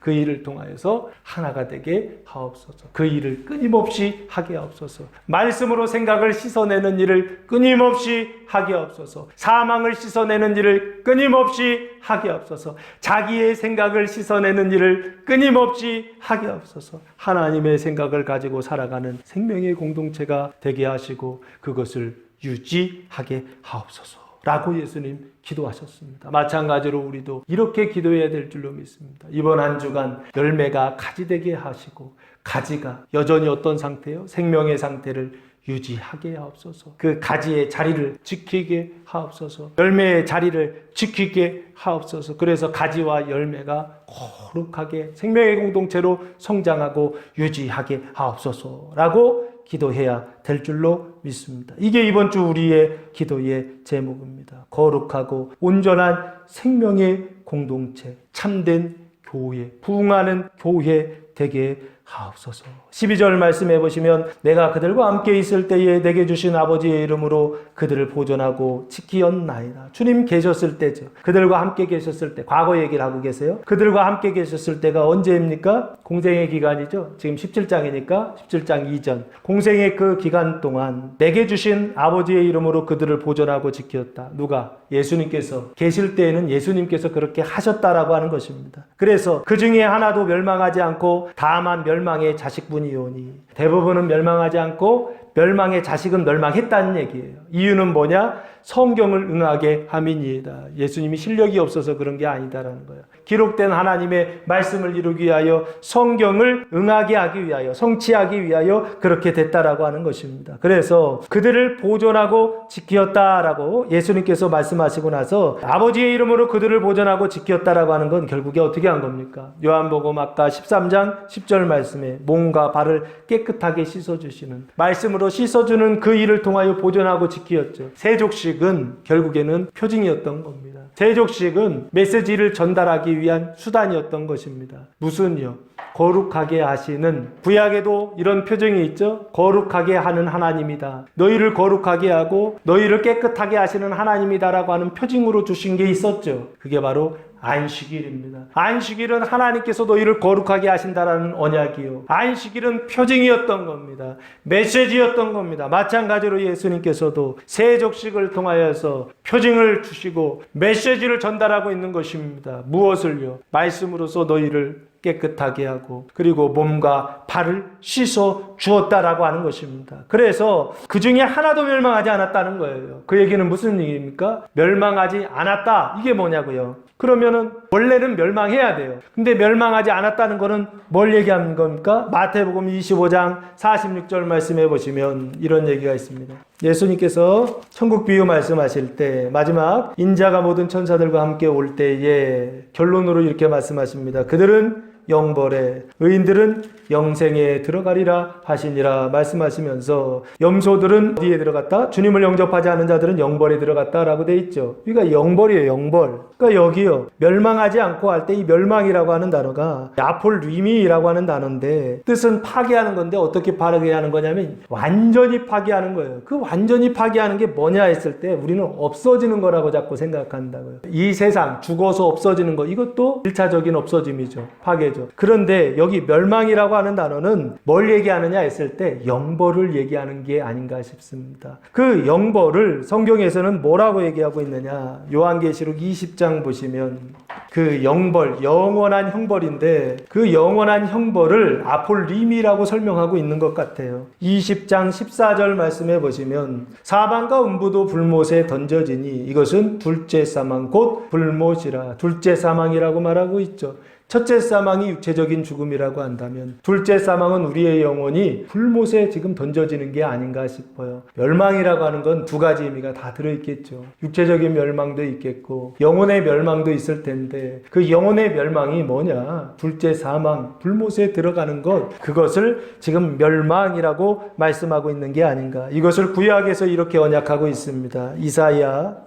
일을 통하여서 하나가 되게 하옵소서. 그 일을 끊임없이 하게 하옵소서. 말씀으로 생각을 씻어내는 일을 끊임없이 하게 하옵소서. 사망을 씻어내는 일을 끊임없이 하게 하옵소서. 자기의 생각을 씻어내는 일을 끊임없이 하게 하옵소서. 하나님의 생각을 가지고 살아가는 생명의 공동체가 되게 하시고 그것을 유지하게 하옵소서 라고 예수님 기도하셨습니다. 마찬가지로 우리도 이렇게 기도해야 될 줄로 믿습니다. 이번 한 주간 열매가 가지 되게 하시고 가지가 여전히 어떤 상태요? 생명의 상태를 유지하게 하옵소서. 그 가지의 자리를 지키게 하옵소서. 열매의 자리를 지키게 하옵소서. 그래서 가지와 열매가 거룩하게 생명의 공동체로 성장하고 유지하게 하옵소서라고 기도해야 될 줄로 믿습니다. 이게 이번 주 우리의 기도의 제목입니다. 거룩하고 온전한 생명의 공동체, 참된 교회, 부흥하는 교회 되게 하옵소서. 12절 말씀해 보시면 내가 그들과 함께 있을 때에 내게 주신 아버지의 이름으로 그들을 보존하고 지키었나이다. 주님 계셨을 때죠. 그들과 함께 계셨을 때, 과거 얘기를 하고 계세요. 그들과 함께 계셨을 때가 언제입니까? 공생의 기간이죠. 지금 17장이니까 17장 이전. 공생의 그 기간 동안 내게 주신 아버지의 이름으로 그들을 보존하고 지켰다. 누가? 예수님께서 계실 때에는 예수님께서 그렇게 하셨다라고 하는 것입니다. 그래서 그 중에 하나도 멸망하지 않고 다만 멸망의 자식분이오니, 대부분은 멸망하지 않고 멸망의 자식은 멸망했다는 얘기예요. 이유는 뭐냐? 성경을 응하게 함이니이다. 예수님이 실력이 없어서 그런 게 아니다라는 거예요. 기록된 하나님의 말씀을 이루기 위하여 성경을 응하게 하기 위하여 성취하기 위하여 그렇게 됐다라고 하는 것입니다. 그래서 그들을 보존하고 지켰다라고 예수님께서 말씀하시고 나서 아버지의 이름으로 그들을 보존하고 지켰다라고 하는 건 결국에 어떻게 한 겁니까? 요한복음 아까 13장 10절 말씀에 몸과 발을 깨끗하게 씻어주시는 말씀으로 씻어주는 그 일을 통하여 보존하고 지키었죠. 세족식은 결국에는 표징이었던 겁니다. 세족식은 메시지를 전달하기 위한 수단이었던 것입니다. 무슨요? 거룩하게 하시는, 구약에도 이런 표정이 있죠. 거룩하게 하는 하나님이다. 너희를 거룩하게 하고 너희를 깨끗하게 하시는 하나님이다라고 하는 표징으로 주신 게 있었죠. 그게 바로 안식일입니다. 안식일은 하나님께서 너희를 거룩하게 하신다라는 언약이요. 안식일은 표징이었던 겁니다. 메시지였던 겁니다. 마찬가지로 예수님께서도 세족식을 통하여서 표징을 주시고 메시지를 전달하고 있는 것입니다. 무엇을요? 말씀으로서 너희를 깨끗하게 하고 그리고 몸과 발을 씻어 주었다라고 하는 것입니다. 그래서 그 중에 하나도 멸망하지 않았다는 거예요. 그 얘기는 무슨 얘기입니까? 멸망하지 않았다. 이게 뭐냐고요? 그러면은 원래는 멸망해야 돼요. 근데 멸망하지 않았다는 거는 뭘 얘기하는 겁니까? 마태복음 25장 46절 말씀해 보시면 이런 얘기가 있습니다. 예수님께서 천국 비유 말씀하실 때 마지막 인자가 모든 천사들과 함께 올 때에 결론으로 이렇게 말씀하십니다. 그들은 영벌에 의인들은 영생에 들어가리라 하시니라 말씀하시면서 염소들은 어디에 들어갔다? 주님을 영접하지 않은 자들은 영벌에 들어갔다라고 돼 있죠. 그러니까 영벌이에요. 영벌. 그러니까 여기요. 멸망하지 않고 할 때 이 멸망이라고 하는 단어가 아폴리미라고 하는 단어인데 뜻은 파괴하는 건데 어떻게 파괴하는 거냐면 완전히 파괴하는 거예요. 그 완전히 파괴하는 게 뭐냐 했을 때 우리는 없어지는 거라고 자꾸 생각한다고요. 이 세상 죽어서 없어지는 거 이것도 1차적인 없어짐이죠. 파괴죠. 그런데 여기 멸망이라고 하는 단어는 뭘 얘기하느냐 했을 때 영벌을 얘기하는 게 아닌가 싶습니다. 그 영벌을 성경에서는 뭐라고 얘기하고 있느냐? 요한계시록 20장 보시면 그 영벌, 영원한 형벌인데 그 영원한 형벌을 아폴리미라고 설명하고 있는 것 같아요. 20장 14절 말씀해 보시면 사망과 음부도 불못에 던져지니 이것은 둘째 사망 곧 불못이라. 둘째 사망이라고 말하고 있죠. 첫째 사망이 육체적인 죽음이라고 한다면 둘째 사망은 우리의 영혼이 불못에 지금 던져지는 게 아닌가 싶어요. 멸망이라고 하는 건 두 가지 의미가 다 들어있겠죠. 육체적인 멸망도 있겠고 영혼의 멸망도 있을 텐데 그 영혼의 멸망이 뭐냐? 둘째 사망, 불못에 들어가는 것, 그것을 지금 멸망이라고 말씀하고 있는 게 아닌가. 이것을 구약에서 이렇게 언약하고 있습니다. 이사야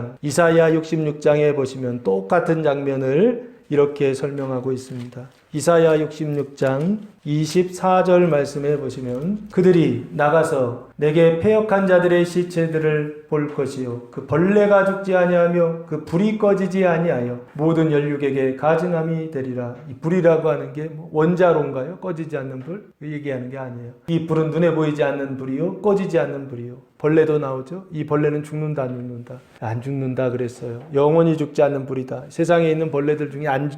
66장에 보시면 똑같은 장면을 이렇게 설명하고 있습니다. 이사야 66장 24절 말씀해 보시면 그들이 나가서 내게 패역한 자들의 시체들을 볼 것이요 그 벌레가 죽지 아니하며 그 불이 꺼지지 아니하여 모든 연육에게 가증함이 되리라. 이 불이라고 하는 게 원자로인가요? 꺼지지 않는 불? 얘기하는 게 아니에요. 이 불은 눈에 보이지 않는 불이요 꺼지지 않는 불이요. 벌레도 나오죠. 이 벌레는 죽는다 안 죽는다? 안 죽는다 그랬어요. 영원히 죽지 않는 불이다. 세상에 있는 벌레들 중에 안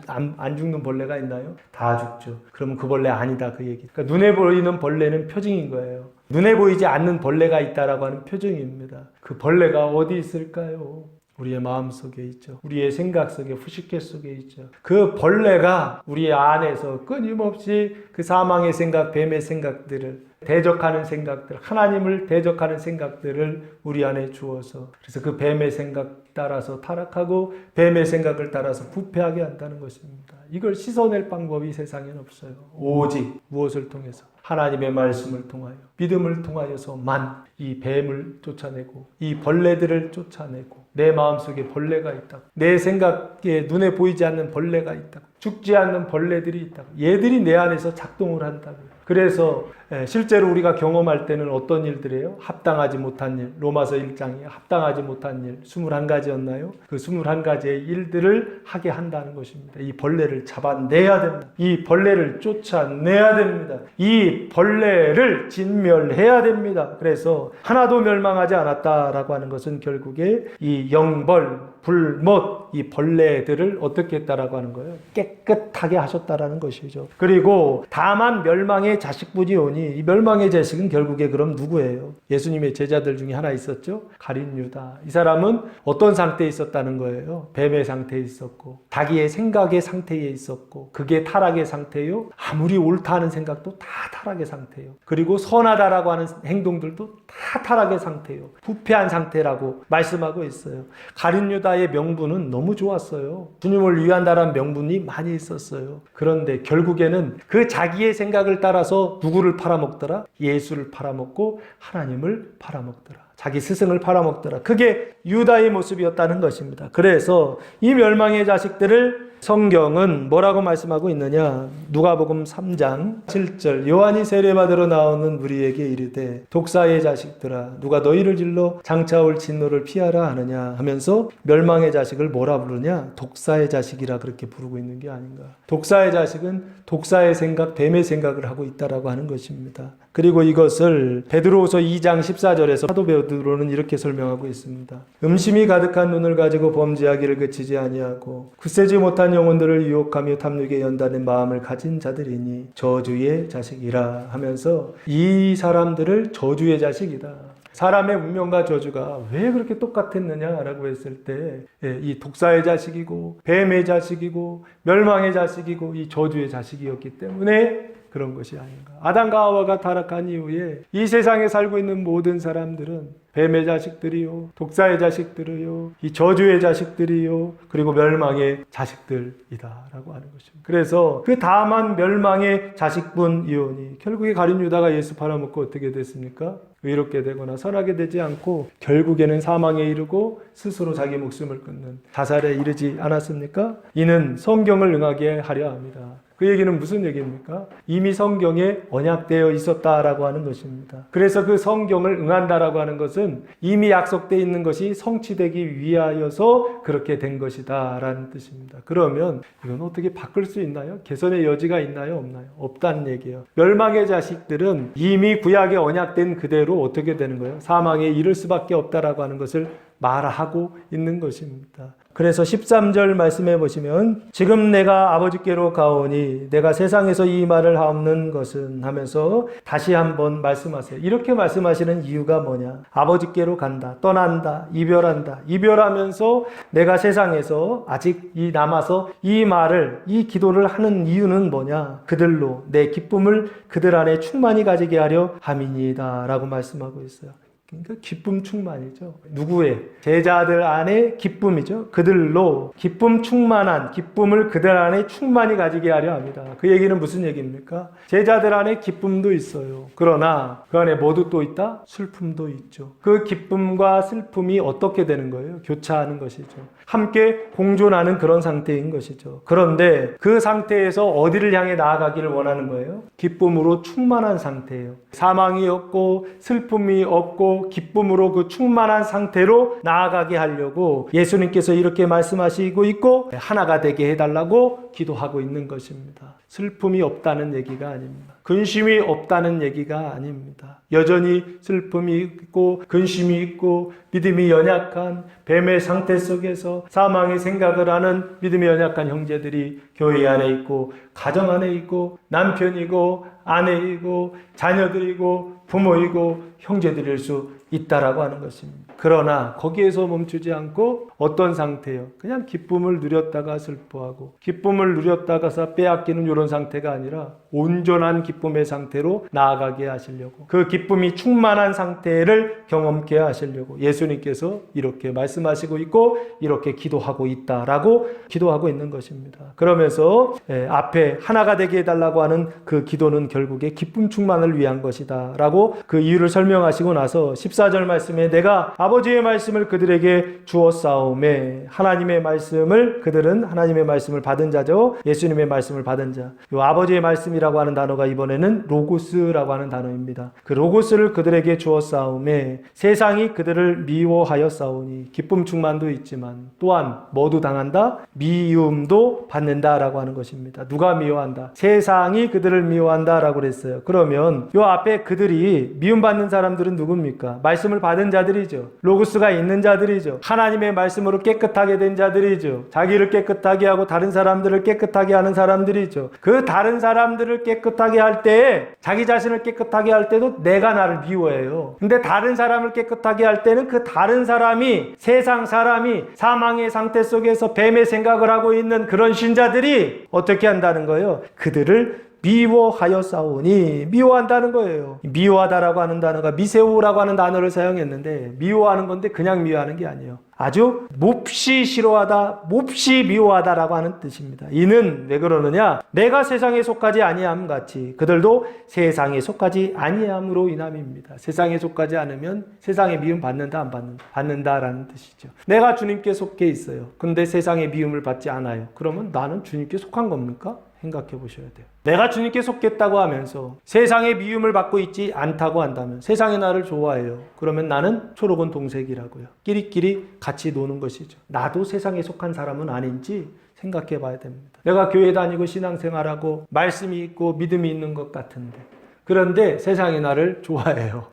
죽는 벌레가 있나요? 다 죽죠. 그러면 그 벌레 아니다 그 얘기. 그러니까 눈에 보이는 벌레는 표징인 거예요. 눈에 보이지 않는 벌레가 있다라고 하는 표징입니다. 그 벌레가 어디 있을까요? 우리의 마음 속에 있죠. 우리의 생각 속에, 후식회 속에 있죠. 그 벌레가 우리 안에서 끊임없이 그 사망의 생각, 뱀의 생각들을 대적하는 생각들, 하나님을 대적하는 생각들을 우리 안에 주어서 그래서 그 뱀의 생각 따라서 타락하고 뱀의 생각을 따라서 부패하게 한다는 것입니다. 이걸 씻어낼 방법이 세상에는 없어요. 오직 무엇을 통해서? 하나님의 말씀을 통하여 믿음을 통하여서만 이 뱀을 쫓아내고 이 벌레들을 쫓아내고 내 마음속에 벌레가 있다고 내 생각에 눈에 보이지 않는 벌레가 있다고 죽지 않는 벌레들이 있다고 얘들이 내 안에서 작동을 한다고요. 그래서 실제로 우리가 경험할 때는 어떤 일들이에요? 합당하지 못한 일, 로마서 1장에 합당하지 못한 일 21가지였나요? 그 21가지의 일들을 하게 한다는 것입니다. 이 벌레를 잡아내야 됩니다. 이 벌레를 쫓아내야 됩니다. 이 벌레를 진멸해야 됩니다. 그래서 하나도 멸망하지 않았다라고 하는 것은 결국에 이 영벌, 불못, 이 벌레들을 어떻게 했다라고 하는 거예요? 깨끗하게 하셨다라는 것이죠. 그리고 다만 멸망의 자식분이 오니 이 멸망의 자식은 결국에 그럼 누구예요? 예수님의 제자들 중에 하나 있었죠? 가룟 유다. 이 사람은 어떤 상태에 있었다는 거예요? 뱀의 상태에 있었고 자기의 생각의 상태에 있었고 그게 타락의 상태요. 아무리 옳다 하는 생각도 다 타락의 상태요. 그리고 선하다라고 하는 행동들도 다 타락의 상태요. 부패한 상태라고 말씀하고 있어요. 가룟 유다의 명분은 너무 좋았어요. 주님을 위한다라는 명분이 많이 있었어요. 그런데 결국에는 그 자기의 생각을 따라서 누구를 팔아먹더라? 예수를 팔아먹고 하나님을 팔아먹더라. 자기 스승을 팔아먹더라. 그게 유다의 모습이었다는 것입니다. 그래서 이 멸망의 자식들을 성경은 뭐라고 말씀하고 있느냐? 누가복음 3장 7절 요한이 세례받으러 나오는 무리에게 이르되 독사의 자식들아 누가 너희를 질러 장차올 진노를 피하라 하느냐 하면서 멸망의 자식을 뭐라 부르냐? 독사의 자식이라 그렇게 부르고 있는 게 아닌가. 독사의 자식은 독사의 생각, 뱀의 생각을 하고 있다라고 하는 것입니다. 그리고 이것을 베드로후서 2장 14절에서 사도 베드로는 이렇게 설명하고 있습니다. 음심이 가득한 눈을 가지고 범죄하기를 그치지 아니하고 굳세지 못한 영혼들을 유혹하며 탐욕에 연단된 마음을 가진 자들이니 저주의 자식이라 하면서 이 사람들을 저주의 자식이다. 사람의 운명과 저주가 왜 그렇게 똑같았느냐라고 했을 때 이 독사의 자식이고 뱀의 자식이고 멸망의 자식이고 이 저주의 자식이었기 때문에 그런 것이 아닌가. 아담과 하와가 타락한 이후에 이 세상에 살고 있는 모든 사람들은 뱀의 자식들이요, 독사의 자식들이요, 이 저주의 자식들이요, 그리고 멸망의 자식들이다라고 하는 것입니다. 그래서 그 다만 멸망의 자식분이오니 결국에 가룟 유다가 예수 팔아먹고 어떻게 됐습니까? 의롭게 되거나 선하게 되지 않고 결국에는 사망에 이르고 스스로 자기 목숨을 끊는 자살에 이르지 않았습니까? 이는 성경을 응하게 하려 합니다. 그 얘기는 무슨 얘기입니까? 이미 성경에 언약되어 있었다라고 하는 것입니다. 그래서 그 성경을 응한다라고 하는 것은 이미 약속되어 있는 것이 성취되기 위하여서 그렇게 된 것이다 라는 뜻입니다. 그러면 이건 어떻게 바꿀 수 있나요? 개선의 여지가 있나요? 없나요? 없다는 얘기예요. 멸망의 자식들은 이미 구약에 언약된 그대로 어떻게 되는 거예요? 사망에 이를 수밖에 없다라고 하는 것을 말하고 있는 것입니다. 그래서 13절 말씀해 보시면 지금 내가 아버지께로 가오니 내가 세상에서 이 말을 하옵는 것은 하면서 다시 한번 말씀하세요. 이렇게 말씀하시는 이유가 뭐냐? 아버지께로 간다, 떠난다, 이별한다. 이별하면서 내가 세상에서 아직 남아서 이 말을, 이 기도를 하는 이유는 뭐냐? 그들로 내 기쁨을 그들 안에 충만히 가지게 하려 함이니이다 라고 말씀하고 있어요. 그러니까 기쁨 충만이죠. 누구의? 제자들 안에 기쁨이죠. 그들로 기쁨 충만한 기쁨을 그들 안에 충만히 가지게 하려 합니다. 그 얘기는 무슨 얘기입니까? 제자들 안에 기쁨도 있어요. 그러나 그 안에 뭐도 또 있다? 슬픔도 있죠. 그 기쁨과 슬픔이 어떻게 되는 거예요? 교차하는 것이죠. 함께 공존하는 그런 상태인 것이죠. 그런데 그 상태에서 어디를 향해 나아가기를 원하는 거예요? 기쁨으로 충만한 상태예요. 사망이 없고 슬픔이 없고 기쁨으로 그 충만한 상태로 나아가게 하려고 예수님께서 이렇게 말씀하시고 있고 하나가 되게 해달라고 기도하고 있는 것입니다. 슬픔이 없다는 얘기가 아닙니다. 근심이 없다는 얘기가 아닙니다. 여전히 슬픔이 있고 근심이 있고 믿음이 연약한 뱀의 상태 속에서 사망의 생각을 하는 믿음이 연약한 형제들이 교회 안에 있고 가정 안에 있고 남편이고 아내이고 자녀들이고 부모이고 형제들일 수 있다라고 하는 것입니다. 그러나 거기에서 멈추지 않고 어떤 상태요? 그냥 기쁨을 누렸다가 슬퍼하고 기쁨을 누렸다가서 빼앗기는 이런 상태가 아니라 온전한 기쁨의 상태로 나아가게 하시려고 그 기쁨이 충만한 상태를 경험케 하시려고 예수님께서 이렇게 말씀하시고 있고 이렇게 기도하고 있다라고 기도하고 있는 것입니다. 그러면서 앞에 하나가 되게 해달라고 하는 그 기도는 결국에 기쁨 충만을 위한 것이다 라고 그 이유를 설명하시고 나서 14절 말씀에 내가 아버지의 말씀을 그들에게 주었사오매 하나님의 말씀을 그들은 하나님의 말씀을 받은 자죠. 예수님의 말씀을 받은 자. 이 아버지의 말씀이라고 하는 단어가 이번에는 로고스라고 하는 단어입니다. 그 로고스를 그들에게 주었사오매 세상이 그들을 미워하였사오니 기쁨 충만도 있지만 또한 뭐도 당한다? 미움도 받는다라고 하는 것입니다. 누가 미워한다? 세상이 그들을 미워한다라고 그랬어요. 그러면 이 앞에 그들이 미움받는 사람들은 누굽니까? 말씀을 받은 자들이죠. 로고스가 있는 자들이죠. 하나님의 말씀으로 깨끗하게 된 자들이죠. 자기를 깨끗하게 하고 다른 사람들을 깨끗하게 하는 사람들이죠. 그 다른 사람들을 깨끗하게 할 때에 자기 자신을 깨끗하게 할 때도 내가 나를 미워해요. 근데 다른 사람을 깨끗하게 할 때는 그 다른 사람이 세상 사람이 사망의 상태 속에서 뱀의 생각을 하고 있는 그런 신자들이 어떻게 한다는 거예요? 그들을 미워하여 싸우니 미워한다는 거예요. 미워하다라고 하는 단어가 미세오라고 하는 단어를 사용했는데 미워하는 건데 그냥 미워하는 게 아니에요. 아주 몹시 싫어하다, 몹시 미워하다라고 하는 뜻입니다. 이는 왜 그러느냐? 내가 세상에 속하지 아니함 같이 그들도 세상에 속하지 아니함으로 인함입니다. 세상에 속하지 않으면 세상의 미움 받는다 안 받는다? 받는다라는 뜻이죠. 내가 주님께 속해 있어요. 근데 세상의 미움을 받지 않아요. 그러면 나는 주님께 속한 겁니까? 생각해 보셔야 돼요. 내가 주님께 속겠다고 하면서 세상의 미움을 받고 있지 않다고 한다면 세상이 나를 좋아해요. 그러면 나는 초록은 동색이라고요. 끼리끼리 같이 노는 것이죠. 나도 세상에 속한 사람은 아닌지 생각해 봐야 됩니다. 내가 교회 다니고 신앙생활하고 말씀이 있고 믿음이 있는 것 같은데 그런데 세상이 나를 좋아해요.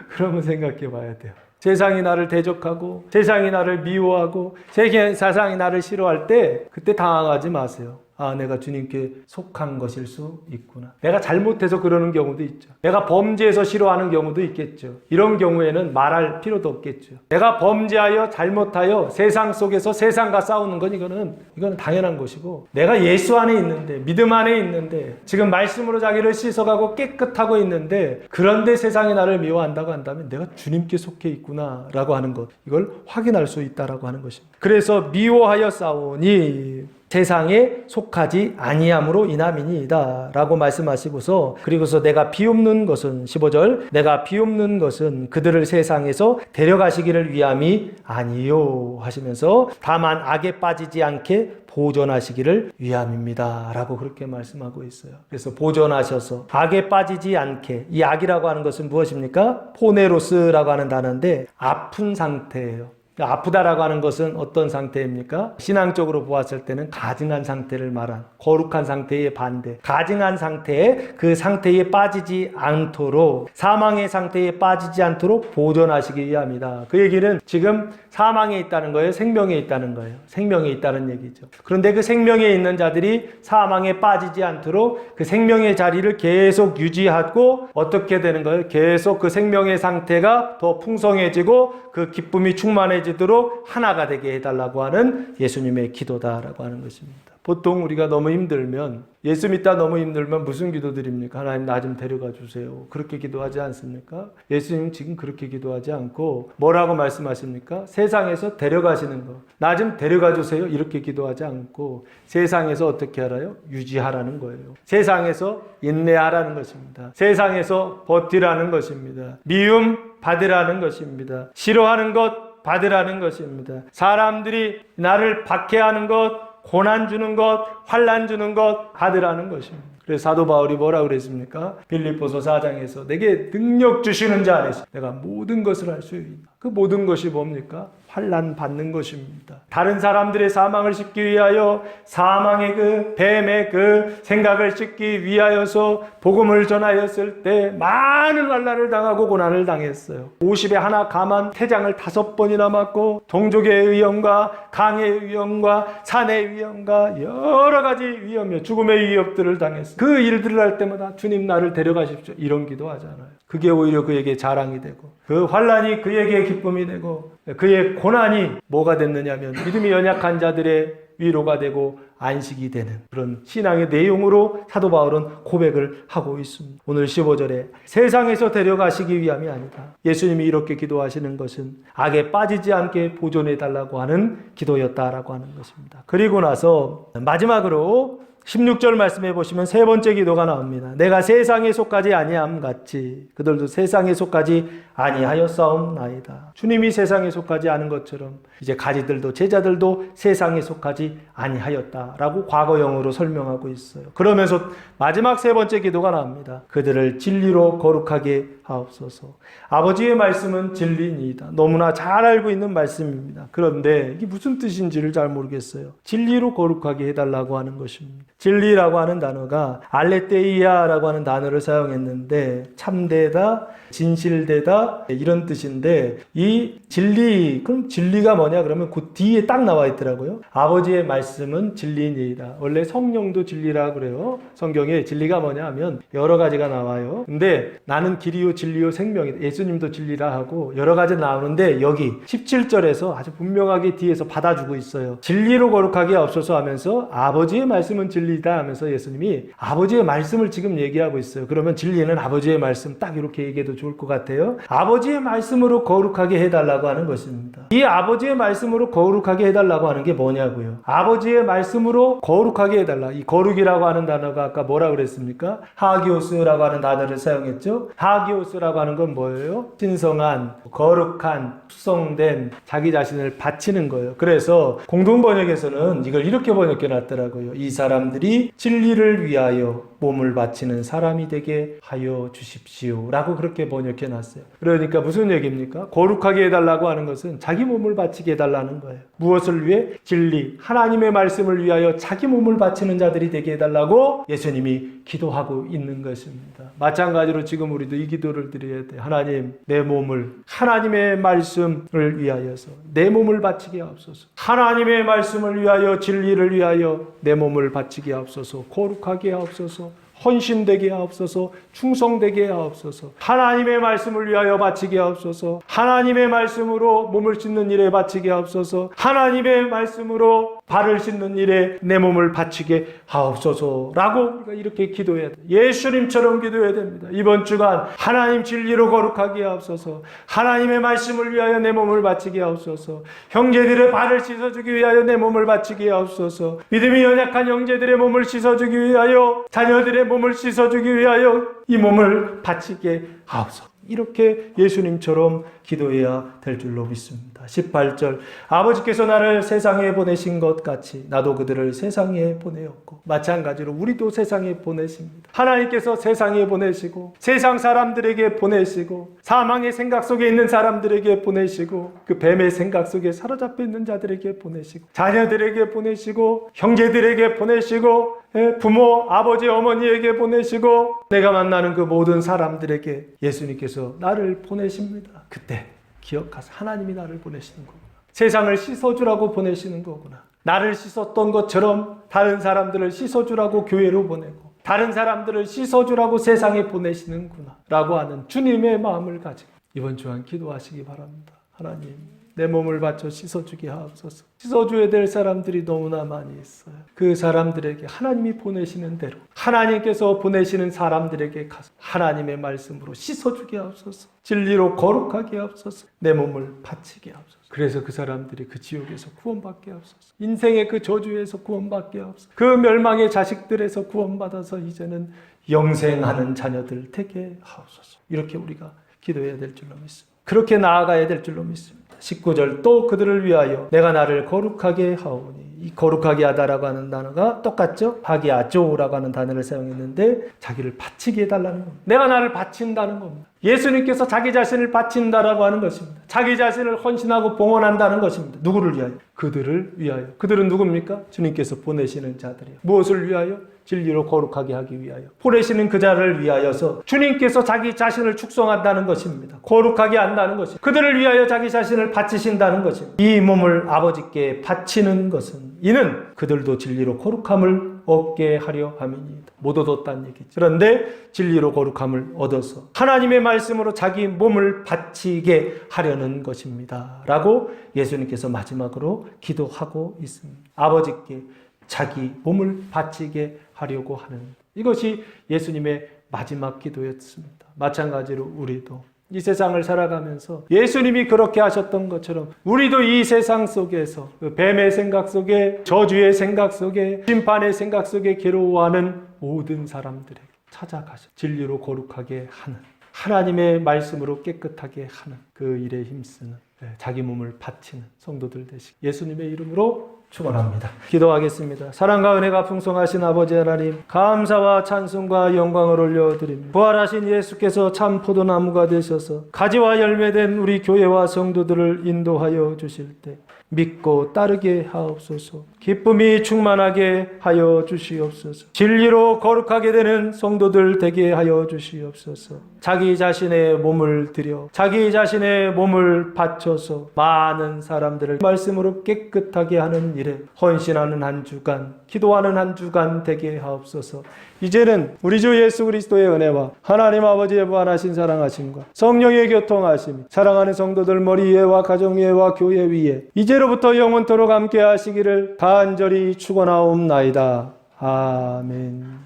그러면 생각해 봐야 돼요. 세상이 나를 대적하고 세상이 나를 미워하고 세상이 나를 싫어할 때 그때 당황하지 마세요. 아, 내가 주님께 속한 것일 수 있구나. 내가 잘못해서 그러는 경우도 있죠. 내가 범죄해서 싫어하는 경우도 있겠죠. 이런 경우에는 말할 필요도 없겠죠. 내가 범죄하여 잘못하여 세상 속에서 세상과 싸우는 건 이거는 당연한 것이고, 내가 예수 안에 있는데, 믿음 안에 있는데, 지금 말씀으로 자기를 씻어가고 깨끗하고 있는데, 그런데 세상이 나를 미워한다고 한다면 내가 주님께 속해 있구나 라고 하는 것, 이걸 확인할 수 있다라고 하는 것입니다. 그래서 미워하여 싸우니 세상에 속하지 아니함으로 인함이니이다 라고 말씀하시고서, 그리고서 내가 비옵는 것은 15절, 내가 비옵는 것은 그들을 세상에서 데려가시기를 위함이 아니요 하시면서 다만 악에 빠지지 않게 보존하시기를 위함입니다 라고 그렇게 말씀하고 있어요. 그래서 보존하셔서 악에 빠지지 않게, 이 악이라고 하는 것은 무엇입니까? 포네로스라고 하는 단어인데 아픈 상태예요. 아프다라고 하는 것은 어떤 상태입니까? 신앙적으로 보았을 때는 가증한 상태를 말한, 거룩한 상태의 반대, 가증한 상태에, 그 상태에 빠지지 않도록, 사망의 상태에 빠지지 않도록 보존하시기 위함이다. 그 얘기는 지금 사망에 있다는 거예요? 생명에 있다는 거예요? 생명에 있다는 얘기죠. 그런데 그 생명에 있는 자들이 사망에 빠지지 않도록 그 생명의 자리를 계속 유지하고 어떻게 되는 거예요? 계속 그 생명의 상태가 더 풍성해지고 그 기쁨이 충만해지도록 하나가 되게 해달라고 하는 예수님의 기도다라고 하는 것입니다. 보통 우리가 너무 힘들면, 예수 믿다 너무 힘들면 무슨 기도 드립니까? 하나님 나 좀 데려가 주세요. 그렇게 기도하지 않습니까? 예수님 지금 그렇게 기도하지 않고 뭐라고 말씀하십니까? 세상에서 데려가시는 거, 나 좀 데려가 주세요. 이렇게 기도하지 않고 세상에서 어떻게 하라요? 유지하라는 거예요. 세상에서 인내하라는 것입니다. 세상에서 버티라는 것입니다. 미움 받으라는 것입니다. 싫어하는 것 받으라는 것입니다. 사람들이 나를 박해하는 것, 고난 주는 것, 환난 주는 것 받으라는 것입니다. 그래서 사도 바울이 뭐라고 그랬습니까? 빌립보서 4장에서 내게 능력 주시는 자 안에서 내가 모든 것을 할 수 있다. 그 모든 것이 뭡니까? 환난 받는 것입니다. 다른 사람들의 사망을 씻기 위하여, 사망의 그 뱀의 그 생각을 씻기 위하여서 복음을 전하였을 때 많은 환난을 당하고 고난을 당했어요. 50에 하나 감한 태장을 5번이나 맞고, 동족의 위험과 강의 위험과 산의 위험과 여러 가지 위험이요, 죽음의 위협들을 당했어요. 그 일들을 할 때마다 주님 나를 데려가십시오 이런 기도하잖아요. 그게 오히려 그에게 자랑이 되고, 그 환난이 그에게 기쁨이 되고, 그의 고난이 뭐가 됐느냐면 믿음이 연약한 자들의 위로가 되고 안식이 되는 그런 신앙의 내용으로 사도 바울은 고백을 하고 있습니다. 오늘 15절에 세상에서 데려가시기 위함이 아니다. 예수님이 이렇게 기도하시는 것은 악에 빠지지 않게 보존해 달라고 하는 기도였다라고 하는 것입니다. 그리고 나서 마지막으로 16절 말씀해 보시면 세 번째 기도가 나옵니다. 내가 세상에 속하지 아니함 같이 그들도 세상에 속하지 아니하였사옵나이다. 주님이 세상에 속하지 않은 것처럼 이제 가지들도, 제자들도 세상에 속하지 아니하였다라고 과거형으로 설명하고 있어요. 그러면서 마지막 세 번째 기도가 나옵니다. 그들을 진리로 거룩하게 하옵소서. 아버지의 말씀은 진리니이다. 너무나 잘 알고 있는 말씀입니다. 그런데 이게 무슨 뜻인지를 잘 모르겠어요. 진리로 거룩하게 해달라고 하는 것입니다. 진리라고 하는 단어가 알레테이아라고 하는 단어를 사용했는데 참되다, 진실되다 이런 뜻인데, 이 진리, 그럼 진리가 뭐냐 그러면 그 뒤에 딱 나와 있더라고요. 아버지의 말씀은 진리니이다. 원래 성령도 진리라고 그래요. 성경에 진리가 뭐냐 하면 여러 가지가 나와요. 근데 나는 길이요 진리요 생명이다. 예수님도 진리라 하고 여러 가지 나오는데 여기 17절에서 아주 분명하게 뒤에서 받아주고 있어요. 진리로 거룩하게 하옵소서 하면서 아버지의 말씀은 진리다 하면서 예수님이 아버지의 말씀을 지금 얘기하고 있어요. 그러면 진리는 아버지의 말씀, 딱 이렇게 얘기해도 좋을 것 같아요. 아버지의 말씀으로 거룩하게 해달라고 하는 것입니다. 이 아버지의 말씀으로 거룩하게 해달라고 하는 게 뭐냐고요. 아버지의 말씀으로 거룩하게 해달라. 이 거룩이라고 하는 단어가 아까 뭐라 그랬습니까? 하기오스라고 하는 단어를 사용했죠. 하기오스라고 하는 건 뭐예요? 신성한, 거룩한, 숙성된 자기 자신을 바치는 거예요. 그래서 공동번역에서는 이걸 이렇게 번역해 놨더라고요. 이 사람들이 진리를 위하여 몸을 바치는 사람이 되게 하여 주십시오 라고 그렇게 번역해 놨어요. 그러니까 무슨 얘기입니까? 거룩하게 해달라고 하는 것은 자기 몸을 바치게 해달라는 거예요. 무엇을 위해? 진리, 하나님의 말씀을 위하여 자기 몸을 바치는 자들이 되게 해달라고 예수님이 기도하고 있는 것입니다. 마찬가지로 지금 우리도 이 기도를 드려야 돼. 하나님, 내 몸을 하나님의 말씀을 위하여서 내 몸을 바치게 하옵소서. 하나님의 말씀을 위하여, 진리를 위하여 내 몸을 바치게 하옵소서. 거룩하게 하옵소서. 헌신되게 하옵소서. 충성되게 하옵소서. 하나님의 말씀을 위하여 바치게 하옵소서. 하나님의 말씀으로 몸을 씻는 일에 바치게 하옵소서. 하나님의 말씀으로 발을 씻는 일에 내 몸을 바치게 하옵소서 라고 우리가 이렇게 기도해야 돼요. 예수님처럼 기도해야 됩니다. 이번 주간 하나님 진리로 거룩하게 하옵소서. 하나님의 말씀을 위하여 내 몸을 바치게 하옵소서. 형제들의 발을 씻어주기 위하여 내 몸을 바치게 하옵소서. 믿음이 연약한 형제들의 몸을 씻어주기 위하여, 자녀들의 몸을 씻어주기 위하여 이 몸을 바치게 하옵소서. 이렇게 예수님처럼 기도해야 될 줄로 믿습니다. 18절, 아버지께서 나를 세상에 보내신 것 같이 나도 그들을 세상에 보내었고, 마찬가지로 우리도 세상에 보내십니다. 하나님께서 세상에 보내시고, 세상 사람들에게 보내시고, 사망의 생각 속에 있는 사람들에게 보내시고, 그 뱀의 생각 속에 사로잡혀 있는 자들에게 보내시고, 자녀들에게 보내시고, 형제들에게 보내시고, 부모, 아버지, 어머니에게 보내시고, 내가 만나는 그 모든 사람들에게 예수님께서 나를 보내십니다. 그때 기억하세요. 하나님이 나를 보내시는 거구나. 세상을 씻어주라고 보내시는 거구나. 나를 씻었던 것처럼 다른 사람들을 씻어주라고 교회로 보내고, 다른 사람들을 씻어주라고 세상에 보내시는구나 라고 하는 주님의 마음을 가지고 이번 주간 기도하시기 바랍니다. 하나님, 내 몸을 바쳐 씻어주게 하옵소서. 씻어줘야 될 사람들이 너무나 많이 있어요. 그 사람들에게 하나님이 보내시는 대로, 하나님께서 보내시는 사람들에게 가서 하나님의 말씀으로 씻어주게 하옵소서. 진리로 거룩하게 하옵소서. 내 몸을 바치게 하옵소서. 그래서 그 사람들이 그 지옥에서 구원받게 하옵소서. 인생의 그 저주에서 구원받게 하옵소서. 그 멸망의 자식들에서 구원받아서 이제는 영생하는 자녀들 되게 하옵소서. 이렇게 우리가 기도해야 될 줄로 믿습니다. 그렇게 나아가야 될 줄로 믿습니다. 19절, 또 그들을 위하여 내가 나를 거룩하게 하오니, 이 거룩하게 하다라고 하는 단어가 똑같죠? 하기아조라고 하는 단어를 사용했는데 자기를 바치게 해달라는 겁니다. 내가 나를 바친다는 겁니다. 예수님께서 자기 자신을 바친다라고 하는 것입니다. 자기 자신을 헌신하고 봉헌한다는 것입니다. 누구를 위하여? 그들을 위하여. 그들은 누굽니까? 주님께서 보내시는 자들이요. 무엇을 위하여? 진리로 거룩하게 하기 위하여. 보내시는 그 자를 위하여서 주님께서 자기 자신을 축성한다는 것입니다. 거룩하게 한다는 것입니다. 그들을 위하여 자기 자신을 바치신다는 것입니다. 이 몸을 아버지께 바치는 것은 이는 그들도 진리로 거룩함을 얻게 하려 함이니이다. 못 얻었다는 얘기죠. 그런데 진리로 거룩함을 얻어서 하나님의 말씀으로 자기 몸을 바치게 하려는 것입니다 라고 예수님께서 마지막으로 기도하고 있습니다. 아버지께 자기 몸을 바치게 하려고 하는, 이것이 예수님의 마지막 기도였습니다. 마찬가지로 우리도 이 세상을 살아가면서 예수님이 그렇게 하셨던 것처럼 우리도 이 세상 속에서 그 뱀의 생각 속에, 저주의 생각 속에, 심판의 생각 속에 괴로워하는 모든 사람들에게 찾아가서 진리로 거룩하게 하는, 하나님의 말씀으로 깨끗하게 하는 그 일에 힘쓰는, 자기 몸을 바치는 성도들 되시기 예수님의 이름으로 축원합니다. 기도하겠습니다. 사랑과 은혜가 풍성하신 아버지 하나님, 감사와 찬송과 영광을 올려드립니다. 부활하신 예수께서 참 포도나무가 되셔서 가지와 열매된 우리 교회와 성도들을 인도하여 주실 때 믿고 따르게 하옵소서. 기쁨이 충만하게 하여 주시옵소서. 진리로 거룩하게 되는 성도들 되게 하여 주시옵소서. 자기 자신의 몸을 들여, 자기 자신의 몸을 바쳐서 많은 사람들을 말씀으로 깨끗하게 하는 일에 헌신하는 한 주간, 기도하는 한 주간 되게 하옵소서. 이제는 우리 주 예수 그리스도의 은혜와 하나님 아버지의 무한하신 사랑하심과 성령의 교통하심, 사랑하는 성도들 머리 위에와 가정 위에와 교회 위에 이제로부터 영원토록 함께 하시기를 간절히 축원하옵나이다. 아멘.